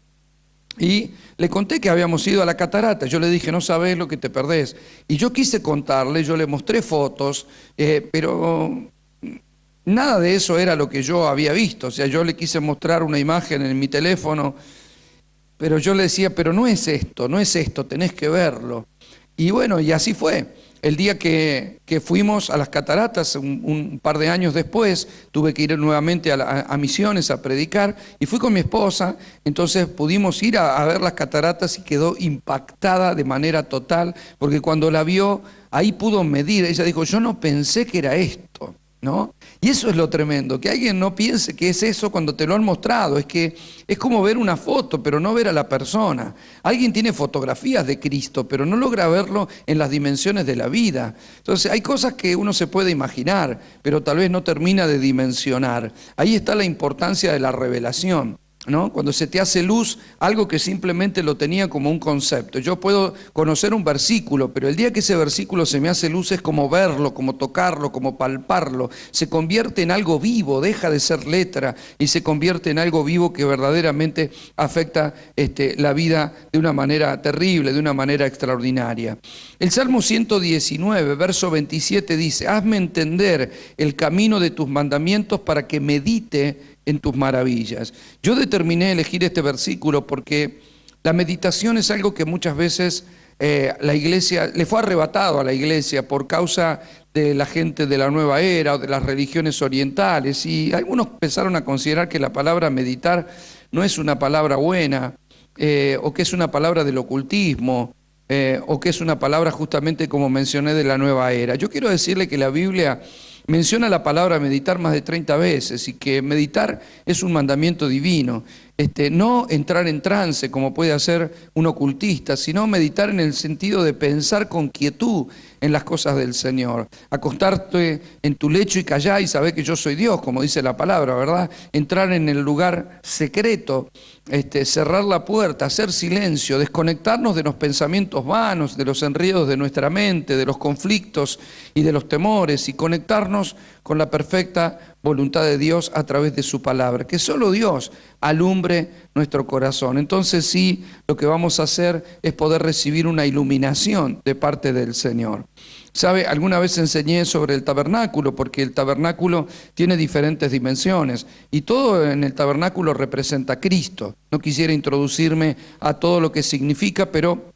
y le conté que habíamos ido a la catarata. Yo le dije, no sabes lo que te perdés. Y yo quise contarle, yo le mostré fotos, pero nada de eso era lo que yo había visto. O sea, yo le quise mostrar una imagen en mi teléfono, pero yo le decía, pero no es esto, tenés que verlo. Y bueno, y así fue. El día que fuimos a las cataratas, un par de años después, tuve que ir nuevamente a Misiones a predicar y fui con mi esposa. Entonces pudimos ir a ver las cataratas y quedó impactada de manera total, porque cuando la vio, ahí pudo medir. Ella dijo, yo no pensé que era esto, ¿no? Y eso es lo tremendo, que alguien no piense que es eso cuando te lo han mostrado. Es que es como ver una foto, pero no ver a la persona. Alguien tiene fotografías de Cristo, pero no logra verlo en las dimensiones de la vida. Entonces hay cosas que uno se puede imaginar, pero tal vez no termina de dimensionar. Ahí está la importancia de la revelación, ¿no? Cuando se te hace luz algo que simplemente lo tenía como un concepto. Yo puedo conocer un versículo, pero el día que ese versículo se me hace luz es como verlo, como tocarlo, como palparlo. Se convierte en algo vivo, deja de ser letra y se convierte en algo vivo que verdaderamente afecta la vida de una manera terrible, de una manera extraordinaria. El Salmo 119, verso 27 dice, hazme entender el camino de tus mandamientos para que medite en tus maravillas. Yo determiné elegir este versículo porque la meditación es algo que muchas veces la iglesia, le fue arrebatado a la iglesia por causa de la gente de la nueva era o de las religiones orientales, y algunos empezaron a considerar que la palabra meditar no es una palabra buena, o que es una palabra del ocultismo, o que es una palabra justamente como mencioné de la nueva era. Yo quiero decirle que la Biblia menciona la palabra meditar más de 30 veces y que meditar es un mandamiento divino. No entrar en trance como puede hacer un ocultista, sino meditar en el sentido de pensar con quietud en las cosas del Señor. Acostarte en tu lecho y callar y saber que yo soy Dios, como dice la palabra, ¿verdad? Entrar en el lugar secreto, cerrar la puerta, hacer silencio, desconectarnos de los pensamientos vanos, de los enredos de nuestra mente, de los conflictos y de los temores, y conectarnos con la perfecta voluntad de Dios a través de su palabra, que solo Dios alumbre nuestro corazón. Entonces sí, lo que vamos a hacer es poder recibir una iluminación de parte del Señor. ¿Sabe? Alguna vez enseñé sobre el tabernáculo, porque el tabernáculo tiene diferentes dimensiones y todo en el tabernáculo representa a Cristo. No quisiera introducirme a todo lo que significa, pero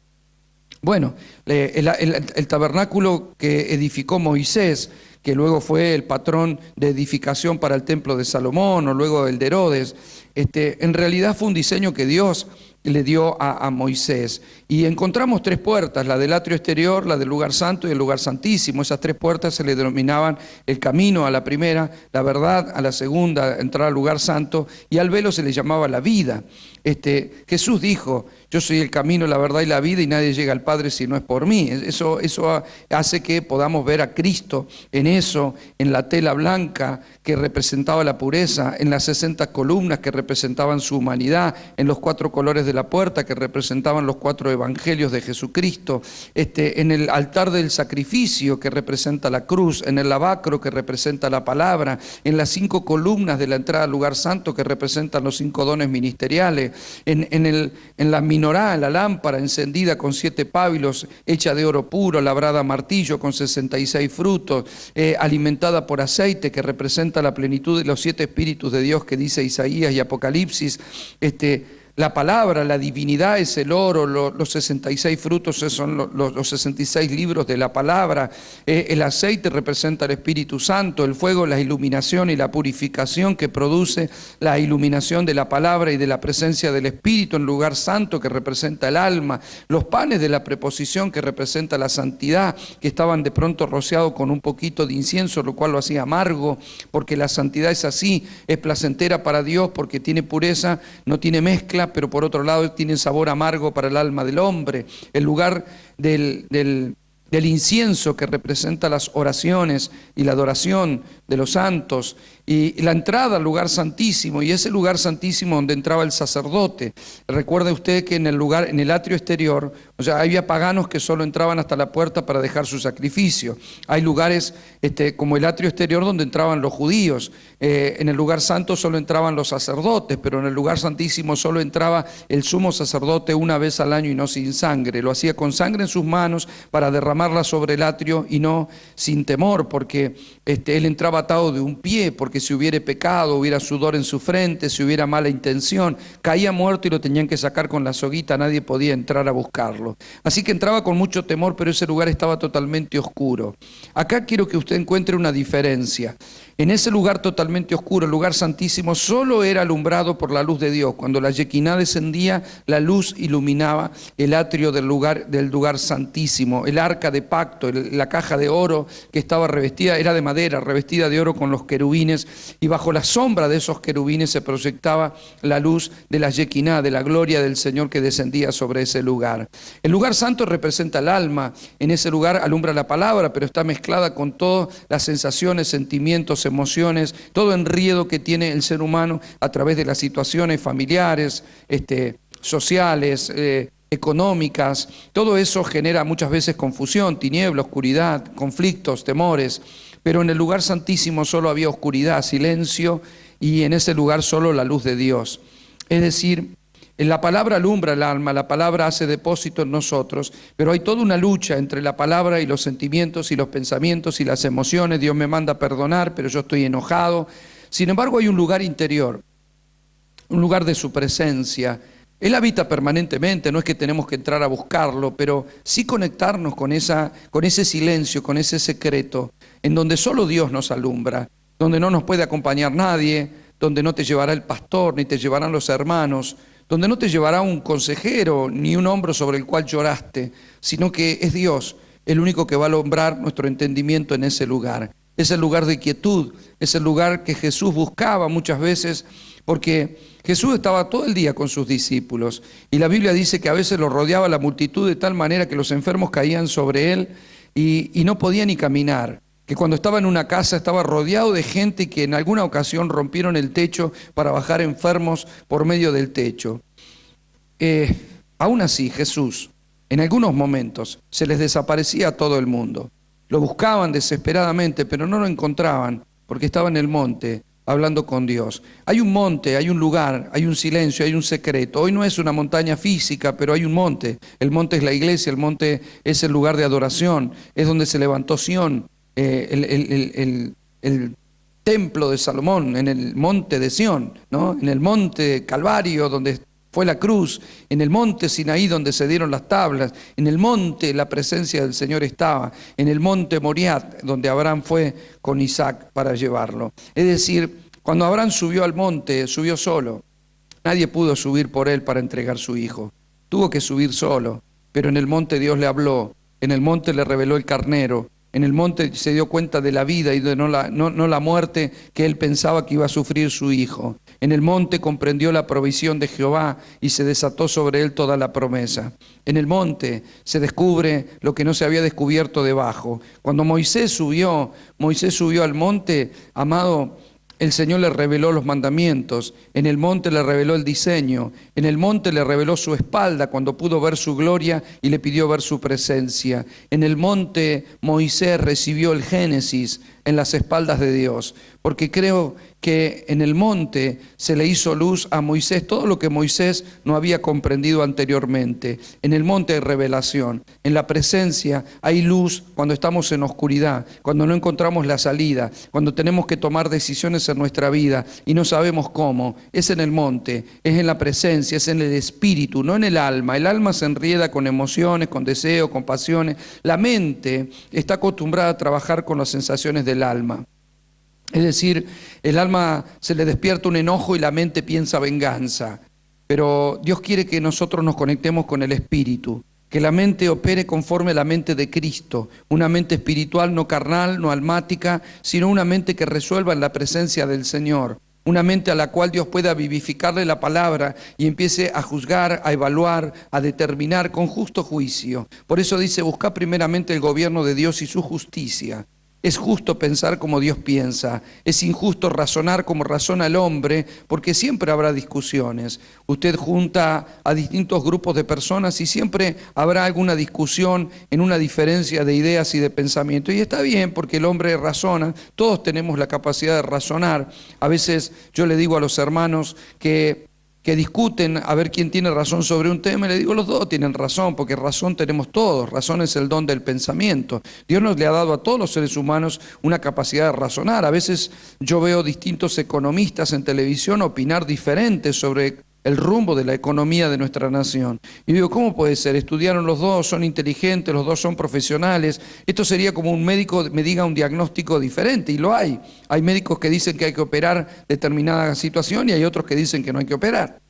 bueno, el tabernáculo que edificó Moisés, que luego fue el patrón de edificación para el templo de Salomón o luego el de Herodes, en realidad fue un diseño que Dios le dio a Moisés. Y encontramos tres puertas, la del atrio exterior, la del lugar santo y el lugar santísimo. Esas tres puertas se le denominaban el camino a la primera, la verdad a la segunda, entrar al lugar santo, y al velo se le llamaba la vida. Jesús dijo, yo soy el camino, la verdad y la vida, y nadie llega al Padre si no es por mí. Eso hace que podamos ver a Cristo en eso, en la tela blanca que representaba la pureza, en las 60 columnas que representaban su humanidad, en los 4 colores de la puerta que representaban los 4 evangelios de Jesucristo, en el altar del sacrificio que representa la cruz, en el lavacro que representa la palabra, en las 5 columnas de la entrada al lugar santo que representan los 5 dones ministeriales, en la minorá, la lámpara encendida con 7 pábilos, hecha de oro puro, labrada a martillo con 66 frutos, alimentada por aceite que representa la plenitud de los 7 espíritus de Dios que dice Isaías y Apocalipsis. La palabra, la divinidad es el oro, los 66 frutos son los 66 libros de la palabra, el aceite representa el Espíritu Santo, el fuego, la iluminación y la purificación que produce la iluminación de la palabra y de la presencia del Espíritu en lugar santo que representa el alma, los panes de la preposición que representa la santidad, que estaban de pronto rociados con un poquito de incienso, lo cual lo hacía amargo, porque la santidad es así, es placentera para Dios porque tiene pureza, no tiene mezcla, pero por otro lado tiene sabor amargo para el alma del hombre. El lugar del incienso que representa las oraciones y la adoración de los santos, y la entrada al lugar santísimo, y ese lugar santísimo donde entraba el sacerdote. Recuerde usted que en el atrio exterior, o sea, había paganos que solo entraban hasta la puerta para dejar su sacrificio. Hay lugares como el atrio exterior donde entraban los judíos. En el lugar santo solo entraban los sacerdotes, pero en el lugar santísimo solo entraba el sumo sacerdote una vez al año y no sin sangre. Lo hacía con sangre en sus manos para derramarla sobre el atrio y no sin temor, porque él entraba atado de un pie, porque si hubiera pecado, hubiera sudor en su frente, si hubiera mala intención, caía muerto y lo tenían que sacar con la soguita, nadie podía entrar a buscarlo. Así que entraba con mucho temor, pero ese lugar estaba totalmente oscuro. Acá quiero que usted encuentre una diferencia. En ese lugar totalmente oscuro, el lugar santísimo, solo era alumbrado por la luz de Dios. Cuando la Shekinah descendía, la luz iluminaba el atrio del lugar santísimo. El arca de pacto, la caja de oro que estaba revestida, era de madera, revestida de oro con los querubines, y bajo la sombra de esos querubines se proyectaba la luz de la Shekinah, de la gloria del Señor que descendía sobre ese lugar. El lugar santo representa el alma. En ese lugar alumbra la palabra, pero está mezclada con todas las sensaciones, sentimientos, emociones, todo enredo que tiene el ser humano a través de las situaciones familiares, sociales, económicas. Todo eso genera muchas veces confusión, tiniebla, oscuridad, conflictos, temores. Pero en el lugar santísimo solo había oscuridad, silencio, y en ese lugar solo la luz de Dios. Es decir, la palabra alumbra el alma, la palabra hace depósito en nosotros, pero hay toda una lucha entre la palabra y los sentimientos y los pensamientos y las emociones. Dios me manda a perdonar, pero yo estoy enojado. Sin embargo, hay un lugar interior, un lugar de su presencia. Él habita permanentemente, no es que tenemos que entrar a buscarlo, pero sí conectarnos con ese silencio, con ese secreto, en donde solo Dios nos alumbra, donde no nos puede acompañar nadie, donde no te llevará el pastor, ni te llevarán los hermanos, donde no te llevará un consejero, ni un hombro sobre el cual lloraste, sino que es Dios el único que va a alumbrar nuestro entendimiento en ese lugar. Es el lugar de quietud, es el lugar que Jesús buscaba muchas veces, porque Jesús estaba todo el día con sus discípulos, y la Biblia dice que a veces lo rodeaba la multitud de tal manera que los enfermos caían sobre él y no podía ni caminar. Que cuando estaba en una casa estaba rodeado de gente que en alguna ocasión rompieron el techo para bajar enfermos por medio del techo. Aún así, Jesús, en algunos momentos, se les desaparecía a todo el mundo. Lo buscaban desesperadamente, pero no lo encontraban, porque estaba en el monte, hablando con Dios. Hay un monte, hay un lugar, hay un silencio, hay un secreto. Hoy no es una montaña física, pero hay un monte. El monte es la iglesia, el monte es el lugar de adoración, es donde se levantó Sión. El templo de Salomón, en el monte de Sión, ¿no? En el monte Calvario, donde fue la cruz, en el monte Sinaí, donde se dieron las tablas, en el monte la presencia del Señor estaba, en el monte Moriat, donde Abraham fue con Isaac para llevarlo. Es decir, cuando Abraham subió al monte, subió solo. Nadie pudo subir por él para entregar su hijo. Tuvo que subir solo, pero en el monte Dios le habló, en el monte le reveló el carnero. En el monte se dio cuenta de la vida y de no la muerte que él pensaba que iba a sufrir su hijo. En el monte comprendió la provisión de Jehová y se desató sobre él toda la promesa. En el monte se descubre lo que no se había descubierto debajo. Cuando Moisés subió al monte, amado, el Señor le reveló los mandamientos, en el monte le reveló el diseño, en el monte le reveló su espalda cuando pudo ver su gloria y le pidió ver su presencia. En el monte Moisés recibió el Génesis en las espaldas de Dios, porque creo que en el monte se le hizo luz a Moisés todo lo que Moisés no había comprendido anteriormente. En el monte hay revelación, en la presencia hay luz cuando estamos en oscuridad, cuando no encontramos la salida, cuando tenemos que tomar decisiones en nuestra vida y no sabemos cómo. Es en el monte, es en la presencia, es en el espíritu, no en el alma. El alma se enrieda con emociones, con deseos, con pasiones. La mente está acostumbrada a trabajar con las sensaciones del alma. Es decir, el alma se le despierta un enojo y la mente piensa venganza. Pero Dios quiere que nosotros nos conectemos con el espíritu, que la mente opere conforme a la mente de Cristo, una mente espiritual, no carnal, no almática, sino una mente que resuelva en la presencia del Señor. Una mente a la cual Dios pueda vivificarle la palabra y empiece a juzgar, a evaluar, a determinar con justo juicio. Por eso dice, busca primeramente el gobierno de Dios y su justicia. Es justo pensar como Dios piensa, es injusto razonar como razona el hombre, porque siempre habrá discusiones. Usted junta a distintos grupos de personas y siempre habrá alguna discusión en una diferencia de ideas y de pensamiento. Y está bien, porque el hombre razona, todos tenemos la capacidad de razonar. A veces yo le digo a los hermanos que discuten a ver quién tiene razón sobre un tema, y le digo, los dos tienen razón, porque razón tenemos todos, razón es el don del pensamiento. Dios nos le ha dado a todos los seres humanos una capacidad de razonar. A veces yo veo distintos economistas en televisión opinar diferentes sobre el rumbo de la economía de nuestra nación. Y digo, ¿cómo puede ser? Estudiaron los dos, son inteligentes, los dos son profesionales. Esto sería como un médico me diga un diagnóstico diferente, y lo hay. Hay médicos que dicen que hay que operar determinada situación y hay otros que dicen que no hay que operar,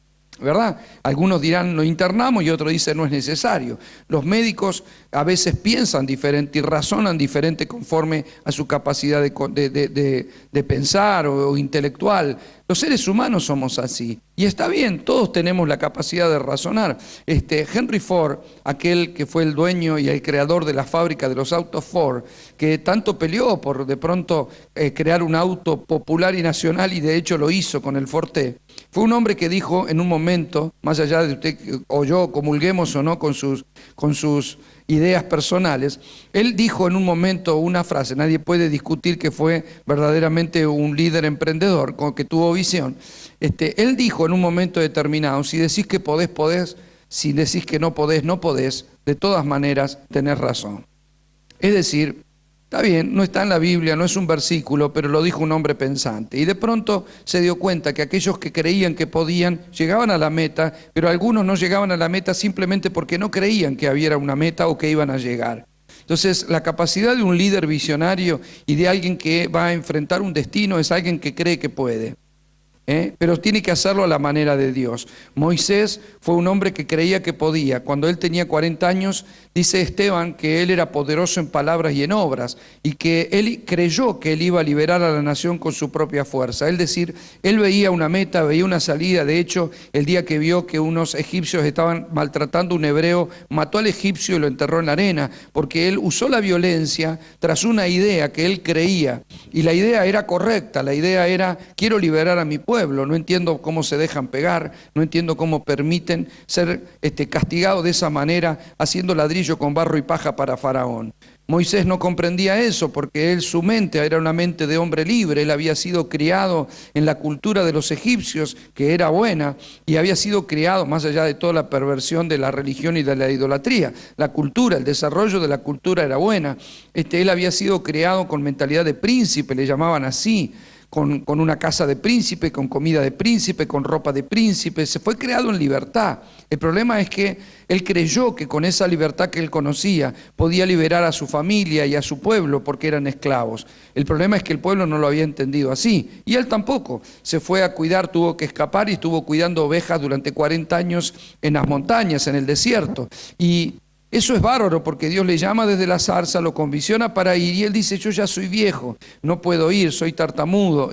¿verdad? Algunos dirán lo internamos y otros dicen no es necesario. Los médicos a veces piensan diferente y razonan diferente conforme a su capacidad de pensar o intelectual. Los seres humanos somos así. Y está bien, todos tenemos la capacidad de razonar. Henry Ford, aquel que fue el dueño y el creador de la fábrica de los autos Ford, que tanto peleó por de pronto crear un auto popular y nacional, y de hecho lo hizo con el Ford T, fue un hombre que dijo en un momento, más allá de usted o yo comulguemos o no con sus ideas personales, él dijo en un momento una frase, nadie puede discutir que fue verdaderamente un líder emprendedor, que tuvo visión. Él dijo en un momento determinado, si decís que podés, podés, si decís que no podés, no podés, de todas maneras tenés razón. Es decir, está bien, no está en la Biblia, no es un versículo, pero lo dijo un hombre pensante. Y de pronto se dio cuenta que aquellos que creían que podían, llegaban a la meta, pero algunos no llegaban a la meta simplemente porque no creían que había una meta o que iban a llegar. Entonces, la capacidad de un líder visionario y de alguien que va a enfrentar un destino es alguien que cree que puede. Pero tiene que hacerlo a la manera de Dios. Moisés fue un hombre que creía que podía. Cuando él tenía 40 años, dice Esteban que él era poderoso en palabras y en obras, y que él creyó que él iba a liberar a la nación con su propia fuerza. Es decir, él veía una meta, veía una salida. De hecho, el día que vio que unos egipcios estaban maltratando a un hebreo, mató al egipcio y lo enterró en la arena, porque él usó la violencia tras una idea que él creía, y la idea era correcta. La idea era, quiero liberar a mi pueblo. No entiendo cómo se dejan pegar, no entiendo cómo permiten ser castigados de esa manera, haciendo ladrillo con barro y paja para Faraón. Moisés no comprendía eso porque su mente era una mente de hombre libre. Él había sido criado en la cultura de los egipcios, que era buena, y había sido criado más allá de toda la perversión de la religión y de la idolatría. La cultura, el desarrollo de la cultura era buena. Él había sido criado con mentalidad de príncipe, le llamaban así. Con una casa de príncipe, con comida de príncipe, con ropa de príncipe. Se fue creado en libertad. El problema es que él creyó que con esa libertad que él conocía podía liberar a su familia y a su pueblo porque eran esclavos. El problema es que el pueblo no lo había entendido así, y él tampoco. Se fue a cuidar, tuvo que escapar y estuvo cuidando ovejas durante 40 años en las montañas, en el desierto. Y Eso es bárbaro porque Dios le llama desde la zarza, lo convicciona para ir y él dice, yo ya soy viejo, no puedo ir, soy tartamudo,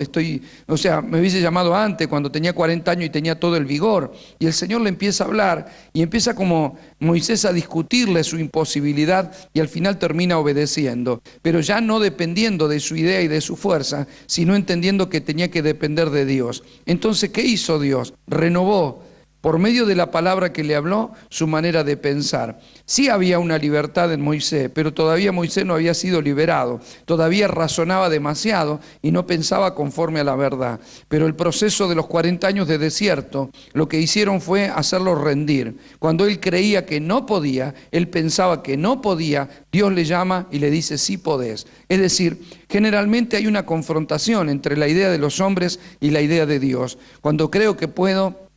me hubiese llamado antes cuando tenía 40 años y tenía todo el vigor. Y el Señor le empieza a hablar y empieza como Moisés a discutirle su imposibilidad y al final termina obedeciendo, pero ya no dependiendo de su idea y de su fuerza, sino entendiendo que tenía que depender de Dios. Entonces, ¿qué hizo Dios? Renovó, por medio de la palabra que le habló, su manera de pensar. Sí había una libertad en Moisés, pero todavía Moisés no había sido liberado. Todavía razonaba demasiado y no pensaba conforme a la verdad. Pero el proceso de los 40 años de desierto, lo que hicieron fue hacerlo rendir. Cuando él creía que no podía, él pensaba que no podía, Dios le llama y le dice, sí podés. Es decir, generalmente hay una confrontación entre la idea de los hombres y la idea de Dios. Cuando creo que puedo,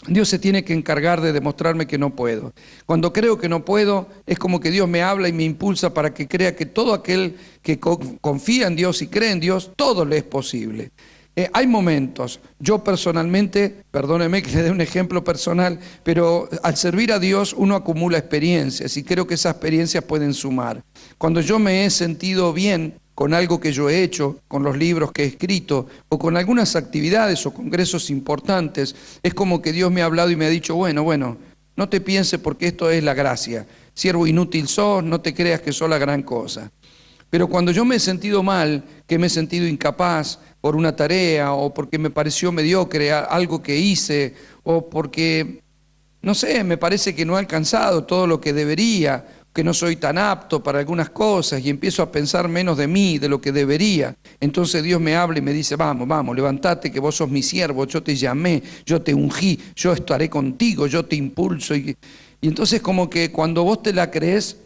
Dios se tiene que encargar de demostrarme que no puedo. Cuando creo que no puedo, es como que Dios me habla y me impulsa para que crea que todo aquel que confía en Dios y cree en Dios, todo le es posible. Hay momentos, yo personalmente, perdóneme que le dé un ejemplo personal, pero al servir a Dios uno acumula experiencias y creo que esas experiencias pueden sumar. Cuando yo me he sentido bien con algo que yo he hecho, con los libros que he escrito, o con algunas actividades o congresos importantes, es como que Dios me ha hablado y me ha dicho, bueno, no te pienses porque esto es la gracia. Siervo inútil sos, no te creas que sos la gran cosa. Pero cuando yo me he sentido mal, que me he sentido incapaz por una tarea, o porque me pareció mediocre algo que hice, o porque, no sé, me parece que no he alcanzado todo lo que debería, que no soy tan apto para algunas cosas y empiezo a pensar menos de mí, de lo que debería. Entonces Dios me habla y me dice, vamos, levántate que vos sos mi siervo, yo te llamé, yo te ungí, yo estaré contigo, yo te impulso. Y entonces como que cuando vos te la crees,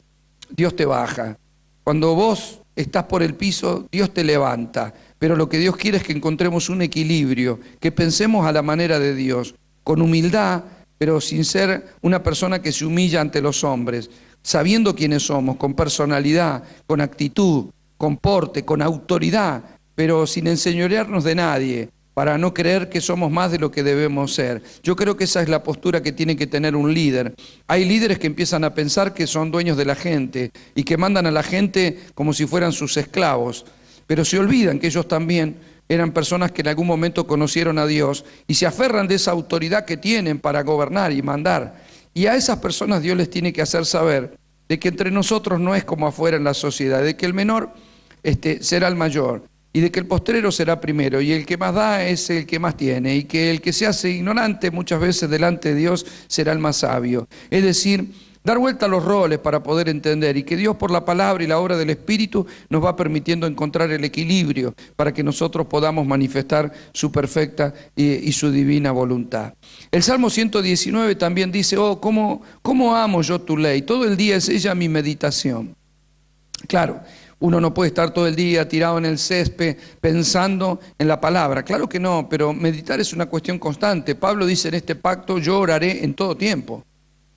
Dios te baja. Cuando vos estás por el piso, Dios te levanta. Pero lo que Dios quiere es que encontremos un equilibrio, que pensemos a la manera de Dios, con humildad, pero sin ser una persona que se humilla ante los hombres, sabiendo quiénes somos, con personalidad, con actitud, con porte, con autoridad, pero sin enseñorearnos de nadie, para no creer que somos más de lo que debemos ser. Yo creo que esa es la postura que tiene que tener un líder. Hay líderes que empiezan a pensar que son dueños de la gente y que mandan a la gente como si fueran sus esclavos, pero se olvidan que ellos también eran personas que en algún momento conocieron a Dios y se aferran de esa autoridad que tienen para gobernar y mandar. Y a esas personas Dios les tiene que hacer saber de que entre nosotros no es como afuera en la sociedad, de que el menor será el mayor y de que el postrero será primero y el que más da es el que más tiene y que el que se hace ignorante muchas veces delante de Dios será el más sabio. Es decir, dar vuelta a los roles para poder entender y que Dios por la palabra y la obra del Espíritu nos va permitiendo encontrar el equilibrio para que nosotros podamos manifestar su perfecta y su divina voluntad. El Salmo 119 también dice, ¿cómo amo yo tu ley? Todo el día es ella mi meditación. Claro, uno no puede estar todo el día tirado en el césped pensando en la palabra. Claro que no, pero meditar es una cuestión constante. Pablo dice en este pacto, yo oraré en todo tiempo.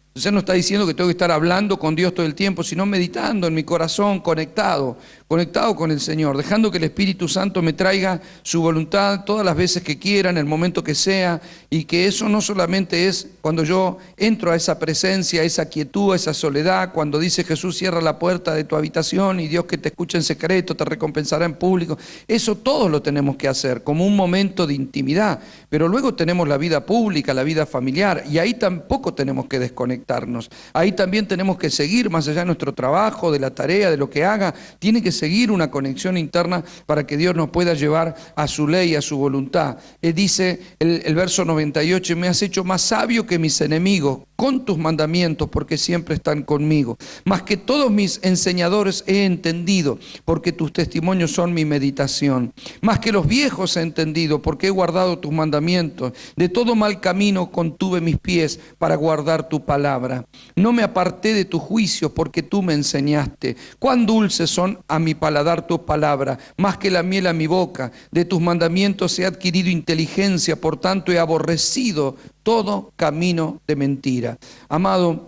Entonces no está diciendo que tengo que estar hablando con Dios todo el tiempo, sino meditando en mi corazón, conectado con el Señor, dejando que el Espíritu Santo me traiga su voluntad todas las veces que quiera, en el momento que sea, y que eso no solamente es cuando yo entro a esa presencia, a esa quietud, a esa soledad, cuando dice Jesús, cierra la puerta de tu habitación y Dios que te escucha en secreto te recompensará en público. Eso todos lo tenemos que hacer como un momento de intimidad, pero luego tenemos la vida pública, la vida familiar, y ahí tampoco tenemos que desconectarnos. Ahí también tenemos que seguir más allá de nuestro trabajo, de la tarea, de lo que haga, tiene que seguir una conexión interna para que Dios nos pueda llevar a su ley, a su voluntad. Dice el verso 98, me has hecho más sabio que mis enemigos con tus mandamientos, porque siempre están conmigo. Más que todos mis enseñadores he entendido, porque tus testimonios son mi meditación. Más que los viejos he entendido, porque he guardado tus mandamientos. De todo mal camino contuve mis pies para guardar tu palabra. No me aparté de tus juicios, porque tú me enseñaste. Cuán dulces son a mi paladar tus palabras, más que la miel a mi boca. De tus mandamientos he adquirido inteligencia, por tanto he aborrecido todo camino de mentira. Amado,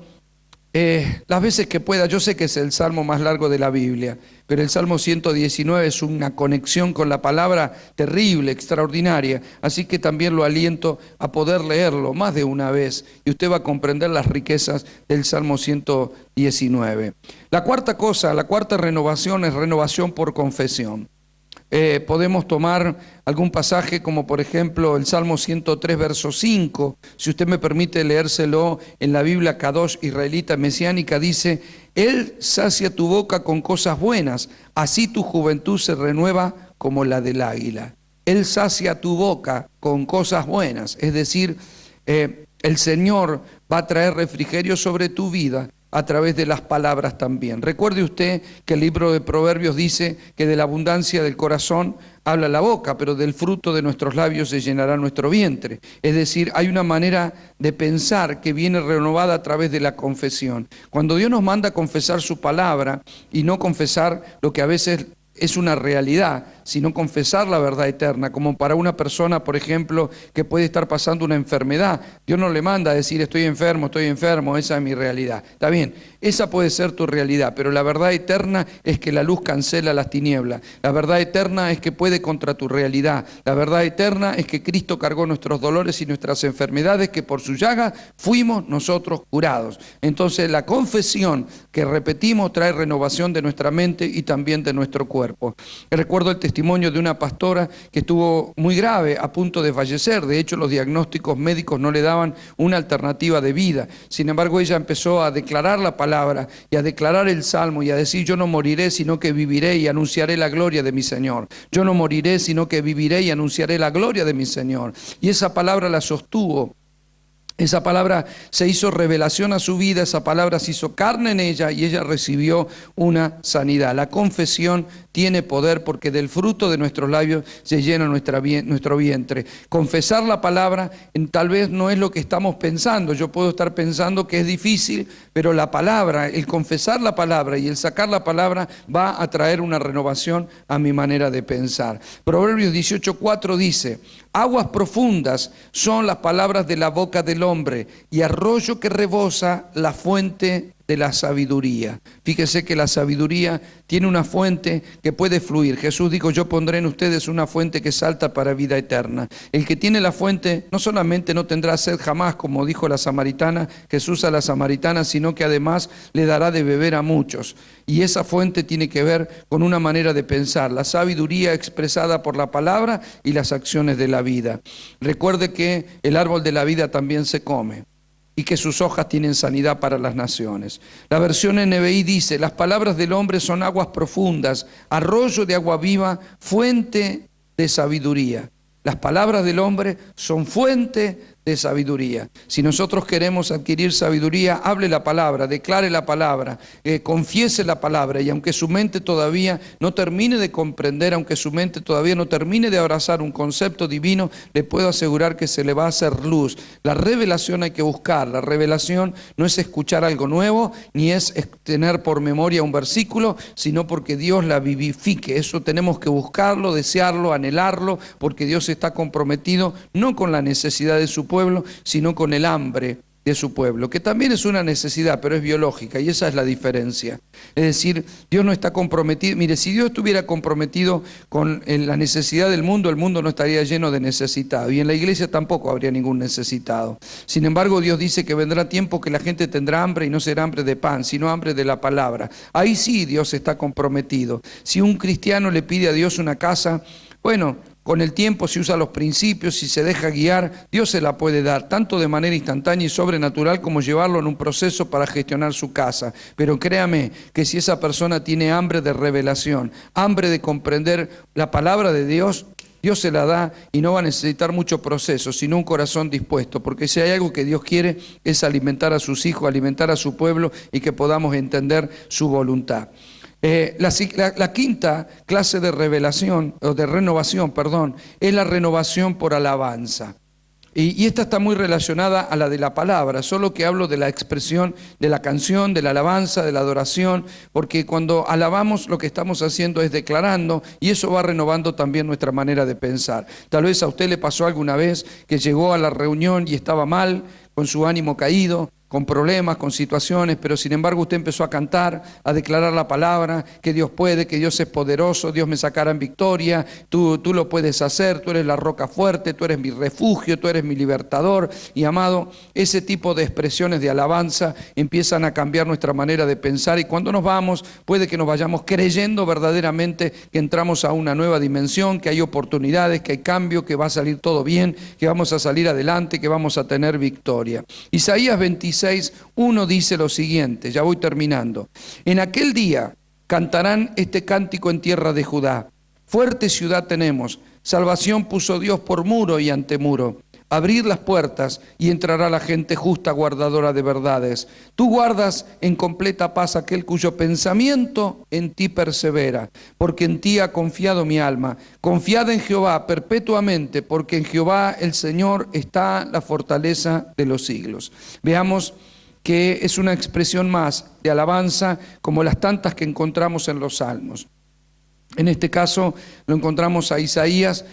las veces que pueda, yo sé que es el salmo más largo de la Biblia, pero el Salmo 119 es una conexión con la palabra terrible, extraordinaria, así que también lo aliento a poder leerlo más de una vez y usted va a comprender las riquezas del Salmo 119. La cuarta cosa, la cuarta renovación es renovación por confesión. Podemos tomar algún pasaje como por ejemplo el Salmo 103 verso 5, si usted me permite leérselo en la Biblia Kadosh israelita mesiánica, dice: Él sacia tu boca con cosas buenas, así tu juventud se renueva como la del águila. Él sacia tu boca con cosas buenas, es decir, el Señor va a traer refrigerio sobre tu vida a través de las palabras también. Recuerde usted que el libro de Proverbios dice que de la abundancia del corazón habla la boca, pero del fruto de nuestros labios se llenará nuestro vientre. Es decir, hay una manera de pensar que viene renovada a través de la confesión. Cuando Dios nos manda a confesar su palabra y no confesar lo que a veces es una realidad, sino confesar la verdad eterna, como para una persona, por ejemplo, que puede estar pasando una enfermedad. Dios no le manda a decir estoy enfermo, esa es mi realidad. Está bien, esa puede ser tu realidad, pero la verdad eterna es que la luz cancela las tinieblas. La verdad eterna es que puede contra tu realidad. La verdad eterna es que Cristo cargó nuestros dolores y nuestras enfermedades, que por su llaga fuimos nosotros curados. Entonces la confesión que repetimos trae renovación de nuestra mente y también de nuestro cuerpo. Recuerdo el testimonio de una pastora que estuvo muy grave, a punto de fallecer. De hecho, los diagnósticos médicos no le daban una alternativa de vida. Sin embargo, ella empezó a declarar la palabra y a declarar el Salmo y a decir: yo no moriré, sino que viviré y anunciaré la gloria de mi Señor. Yo no moriré, sino que viviré y anunciaré la gloria de mi Señor. Y esa palabra la sostuvo. Esa palabra se hizo revelación a su vida, esa palabra se hizo carne en ella y ella recibió una sanidad. La confesión tiene poder porque del fruto de nuestros labios se llena nuestro vientre. Confesar la palabra tal vez no es lo que estamos pensando. Yo puedo estar pensando que es difícil, pero la palabra, el confesar la palabra y el sacar la palabra va a traer una renovación a mi manera de pensar. Proverbios 18:4 dice: aguas profundas son las palabras de la boca del hombre, y arroyo que rebosa la fuente de la sabiduría. Fíjese que la sabiduría tiene una fuente que puede fluir. Jesús dijo: yo pondré en ustedes una fuente que salta para vida eterna. El que tiene la fuente no solamente no tendrá sed jamás, como dijo la samaritana, Jesús a la samaritana, sino que además le dará de beber a muchos. Y esa fuente tiene que ver con una manera de pensar, la sabiduría expresada por la palabra y las acciones de la vida. Recuerde que el árbol de la vida también se come y que sus hojas tienen sanidad para las naciones. La versión NBI dice: las palabras del hombre son aguas profundas, arroyo de agua viva, fuente de sabiduría. Las palabras del hombre son fuente de sabiduría. Si nosotros queremos adquirir sabiduría, hable la palabra, declare la palabra, confiese la palabra, y aunque su mente todavía no termine de comprender, aunque su mente todavía no termine de abrazar un concepto divino, le puedo asegurar que se le va a hacer luz. La revelación hay que buscar. La revelación no es escuchar algo nuevo, ni es tener por memoria un versículo, sino porque Dios la vivifique. Eso tenemos que buscarlo, desearlo, anhelarlo, porque Dios está comprometido no con la necesidad de su pueblo, sino con el hambre de su pueblo, que también es una necesidad, pero es biológica, y esa es la diferencia. Es decir, Dios no está comprometido. Mire, si Dios estuviera comprometido con la necesidad del mundo, el mundo no estaría lleno de necesitados, y en la iglesia tampoco habría ningún necesitado. Sin embargo, Dios dice que vendrá tiempo que la gente tendrá hambre, y no será hambre de pan, sino hambre de la palabra. Ahí sí Dios está comprometido. Si un cristiano le pide a Dios una casa, bueno, con el tiempo, si usa los principios, si se deja guiar, Dios se la puede dar, tanto de manera instantánea y sobrenatural como llevarlo en un proceso para gestionar su casa. Pero créame que si esa persona tiene hambre de revelación, hambre de comprender la palabra de Dios, Dios se la da y no va a necesitar mucho proceso, sino un corazón dispuesto, porque si hay algo que Dios quiere es alimentar a sus hijos, alimentar a su pueblo y que podamos entender su voluntad. La quinta clase de revelación, o de renovación, perdón, es la renovación por alabanza. Y esta está muy relacionada a la de la palabra, solo que hablo de la expresión de la canción, de la alabanza, de la adoración, porque cuando alabamos lo que estamos haciendo es declarando, y eso va renovando también nuestra manera de pensar. Tal vez a usted le pasó alguna vez que llegó a la reunión y estaba mal, con su ánimo caído, con problemas, con situaciones, pero sin embargo usted empezó a cantar, a declarar la palabra, que Dios puede, que Dios es poderoso, Dios me sacará en victoria, tú lo puedes hacer, tú eres la roca fuerte, tú eres mi refugio, tú eres mi libertador. Y amado, ese tipo de expresiones de alabanza empiezan a cambiar nuestra manera de pensar, y cuando nos vamos, puede que nos vayamos creyendo verdaderamente que entramos a una nueva dimensión, que hay oportunidades, que hay cambio, que va a salir todo bien, que vamos a salir adelante, que vamos a tener victoria. Isaías 26:1 dice lo siguiente, ya voy terminando. En aquel día cantarán este cántico en tierra de Judá. Fuerte ciudad tenemos, salvación puso Dios por muro y antemuro. Abrid las puertas y entrará la gente justa, guardadora de verdades. Tú guardas en completa paz aquel cuyo pensamiento en ti persevera, porque en ti ha confiado mi alma. Confiad en Jehová perpetuamente, porque en Jehová el Señor está la fortaleza de los siglos. Veamos que es una expresión más de alabanza, como las tantas que encontramos en los salmos. En este caso lo encontramos en Isaías,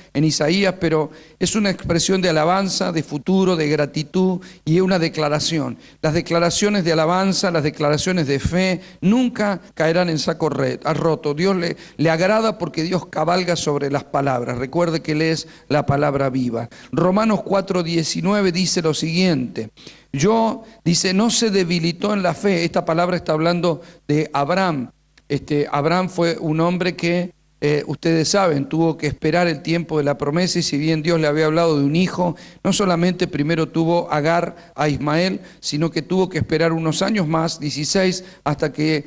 pero es una expresión de alabanza, de futuro, de gratitud, y es una declaración. Las declaraciones de alabanza, las declaraciones de fe, nunca caerán en saco roto. Dios le agrada porque Dios cabalga sobre las palabras. Recuerde que Él es la palabra viva. Romanos 4:19 dice lo siguiente. Dice, no se debilitó en la fe. Esta palabra está hablando de Abraham. Abraham fue un hombre que, ustedes saben, tuvo que esperar el tiempo de la promesa, y si bien Dios le había hablado de un hijo, no solamente primero tuvo Agar a Ismael, sino que tuvo que esperar unos años más, 16, hasta que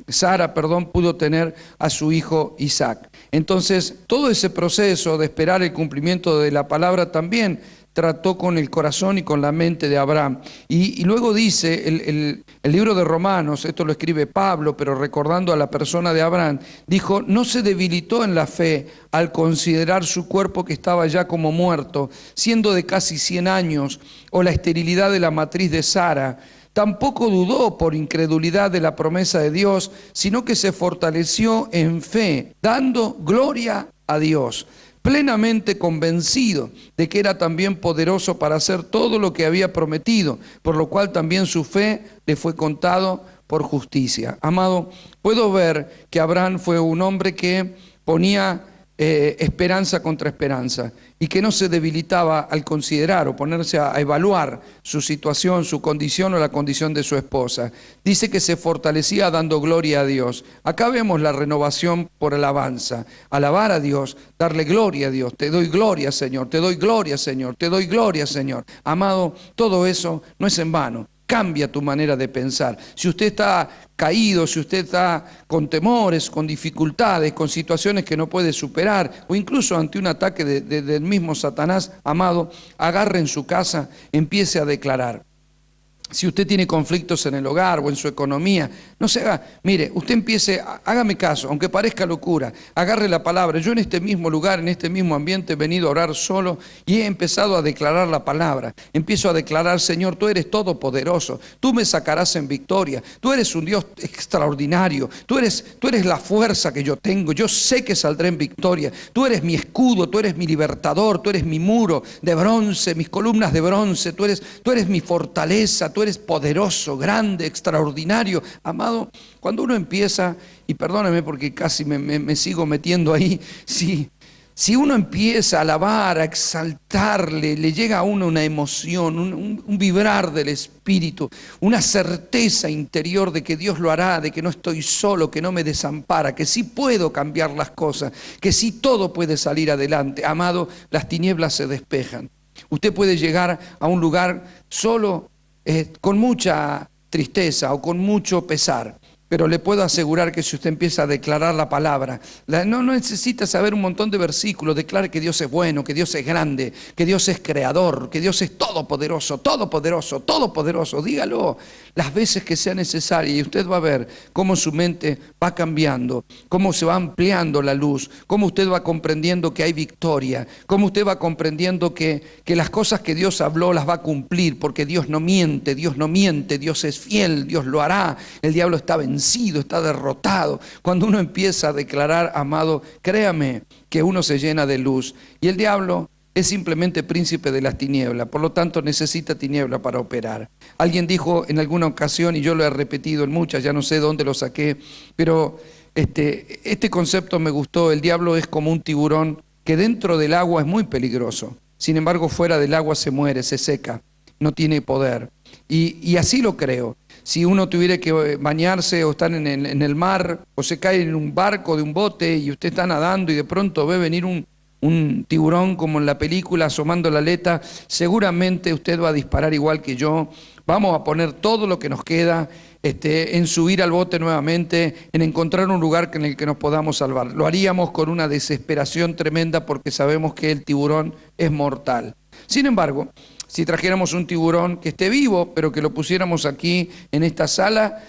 Sara pudo tener a su hijo Isaac. Entonces, todo ese proceso de esperar el cumplimiento de la palabra también trató con el corazón y con la mente de Abraham. Y luego dice el libro de Romanos, esto lo escribe Pablo, pero recordando a la persona de Abraham, dijo, no se debilitó en la fe al considerar su cuerpo que estaba ya como muerto, siendo de casi 100 años, o la esterilidad de la matriz de Sara. Tampoco dudó por incredulidad de la promesa de Dios, sino que se fortaleció en fe, dando gloria a Dios, plenamente convencido de que era también poderoso para hacer todo lo que había prometido, por lo cual también su fe le fue contado por justicia. Amado, puedo ver que Abraham fue un hombre que ponía esperanza contra esperanza, y que no se debilitaba al considerar o ponerse a evaluar su situación, su condición o la condición de su esposa. Dice que se fortalecía dando gloria a Dios. Acá vemos la renovación por alabanza. Alabar a Dios, darle gloria a Dios. Te doy gloria, Señor, te doy gloria, Señor, te doy gloria, Señor. Amado, todo eso no es en vano. Cambia tu manera de pensar. Si usted está caído, si usted está con temores, con dificultades, con situaciones que no puede superar, o incluso ante un ataque del mismo Satanás, amado, agarre en su casa, empiece a declarar. Si usted tiene conflictos en el hogar o en su economía, no se haga, mire, usted empiece, hágame caso, aunque parezca locura, agarre la palabra. Yo en este mismo lugar, en este mismo ambiente he venido a orar solo y he empezado a declarar la palabra. Empiezo a declarar, Señor, tú eres todopoderoso, tú me sacarás en victoria, tú eres un Dios extraordinario, tú eres la fuerza que yo tengo, yo sé que saldré en victoria, tú eres mi escudo, tú eres mi libertador, tú eres mi muro de bronce, mis columnas de bronce, tú eres mi fortaleza, tú eres poderoso, grande, extraordinario. Amado, cuando uno empieza, y perdóneme porque casi me sigo metiendo ahí, si uno empieza a alabar, a exaltarle, le llega a uno una emoción, un vibrar del espíritu, una certeza interior de que Dios lo hará, de que no estoy solo, que no me desampara, que sí puedo cambiar las cosas, que sí todo puede salir adelante. Amado, las tinieblas se despejan. Usted puede llegar a un lugar solo, con mucha tristeza o con mucho pesar, pero le puedo asegurar que si usted empieza a declarar la palabra, no necesita saber un montón de versículos, declare que Dios es bueno, que Dios es grande, que Dios es creador, que Dios es todopoderoso, todopoderoso, todopoderoso. Dígalo las veces que sea necesaria, y usted va a ver cómo su mente va cambiando, cómo se va ampliando la luz, cómo usted va comprendiendo que hay victoria, cómo usted va comprendiendo que las cosas que Dios habló las va a cumplir, porque Dios no miente, Dios es fiel, Dios lo hará. El diablo está vencido, está derrotado. Cuando uno empieza a declarar, amado, créame que uno se llena de luz, y el diablo es simplemente príncipe de las tinieblas, por lo tanto necesita tiniebla para operar. Alguien dijo en alguna ocasión, y yo lo he repetido en muchas, ya no sé dónde lo saqué, pero este concepto me gustó: el diablo es como un tiburón que dentro del agua es muy peligroso, sin embargo fuera del agua se muere, se seca, no tiene poder. Y así lo creo. Si uno tuviera que bañarse o estar en el mar, o se cae en un barco de un bote y usted está nadando y de pronto ve venir un tiburón como en la película asomando la aleta, seguramente usted va a disparar igual que yo. Vamos a poner todo lo que nos queda en subir al bote nuevamente, en encontrar un lugar en el que nos podamos salvar. Lo haríamos con una desesperación tremenda porque sabemos que el tiburón es mortal. Sin embargo, si trajéramos un tiburón que esté vivo, pero que lo pusiéramos aquí en esta sala,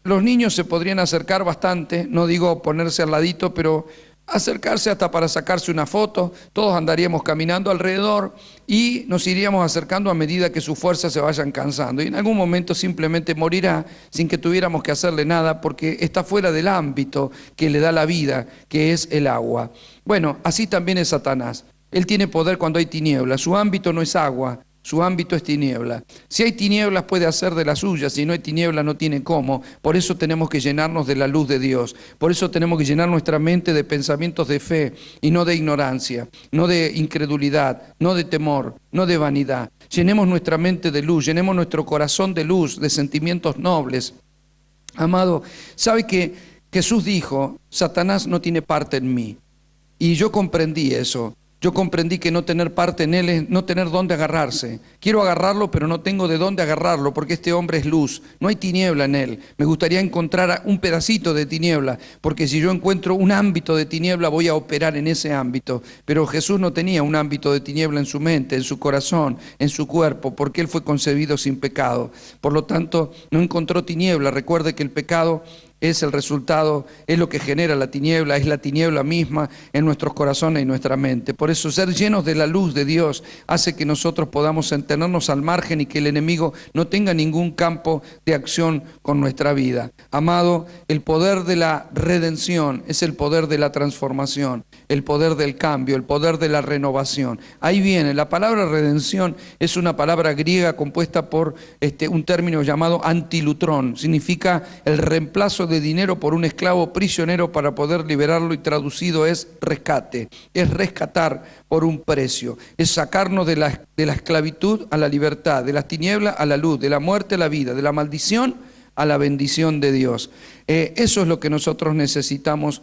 los niños se podrían acercar bastante, no digo ponerse al ladito, pero acercarse hasta para sacarse una foto. Todos andaríamos caminando alrededor y nos iríamos acercando a medida que sus fuerzas se vayan cansando, y en algún momento simplemente morirá sin que tuviéramos que hacerle nada, porque está fuera del ámbito que le da la vida, que es el agua. Bueno, así también es Satanás. Él tiene poder cuando hay tinieblas. Su ámbito no es agua, su ámbito es tiniebla. Si hay tinieblas puede hacer de las suyas, si no hay tinieblas no tiene cómo. Por eso tenemos que llenarnos de la luz de Dios. Por eso tenemos que llenar nuestra mente de pensamientos de fe y no de ignorancia, no de incredulidad, no de temor, no de vanidad. Llenemos nuestra mente de luz, llenemos nuestro corazón de luz, de sentimientos nobles. Amado, ¿sabe que Jesús dijo: Satanás no tiene parte en mí? Y yo comprendí eso. Yo comprendí que no tener parte en él es no tener dónde agarrarse. Quiero agarrarlo, pero no tengo de dónde agarrarlo, porque este hombre es luz. No hay tiniebla en él. Me gustaría encontrar un pedacito de tiniebla, porque si yo encuentro un ámbito de tiniebla, voy a operar en ese ámbito. Pero Jesús no tenía un ámbito de tiniebla en su mente, en su corazón, en su cuerpo, porque él fue concebido sin pecado. Por lo tanto, no encontró tiniebla. Recuerde que el pecado es el resultado, es lo que genera la tiniebla, es la tiniebla misma en nuestros corazones y nuestra mente. Por eso ser llenos de la luz de Dios hace que nosotros podamos mantenernos al margen y que el enemigo no tenga ningún campo de acción con nuestra vida. Amado, el poder de la redención es el poder de la transformación, el poder del cambio, el poder de la renovación. Ahí viene, la palabra redención es una palabra griega compuesta por un término llamado antilutrón, significa el reemplazo de dinero por un esclavo prisionero para poder liberarlo, y traducido es rescate, es rescatar por un precio, es sacarnos de la esclavitud a la libertad, de las tinieblas a la luz, de la muerte a la vida, de la maldición a la bendición de Dios. Eso es lo que nosotros necesitamos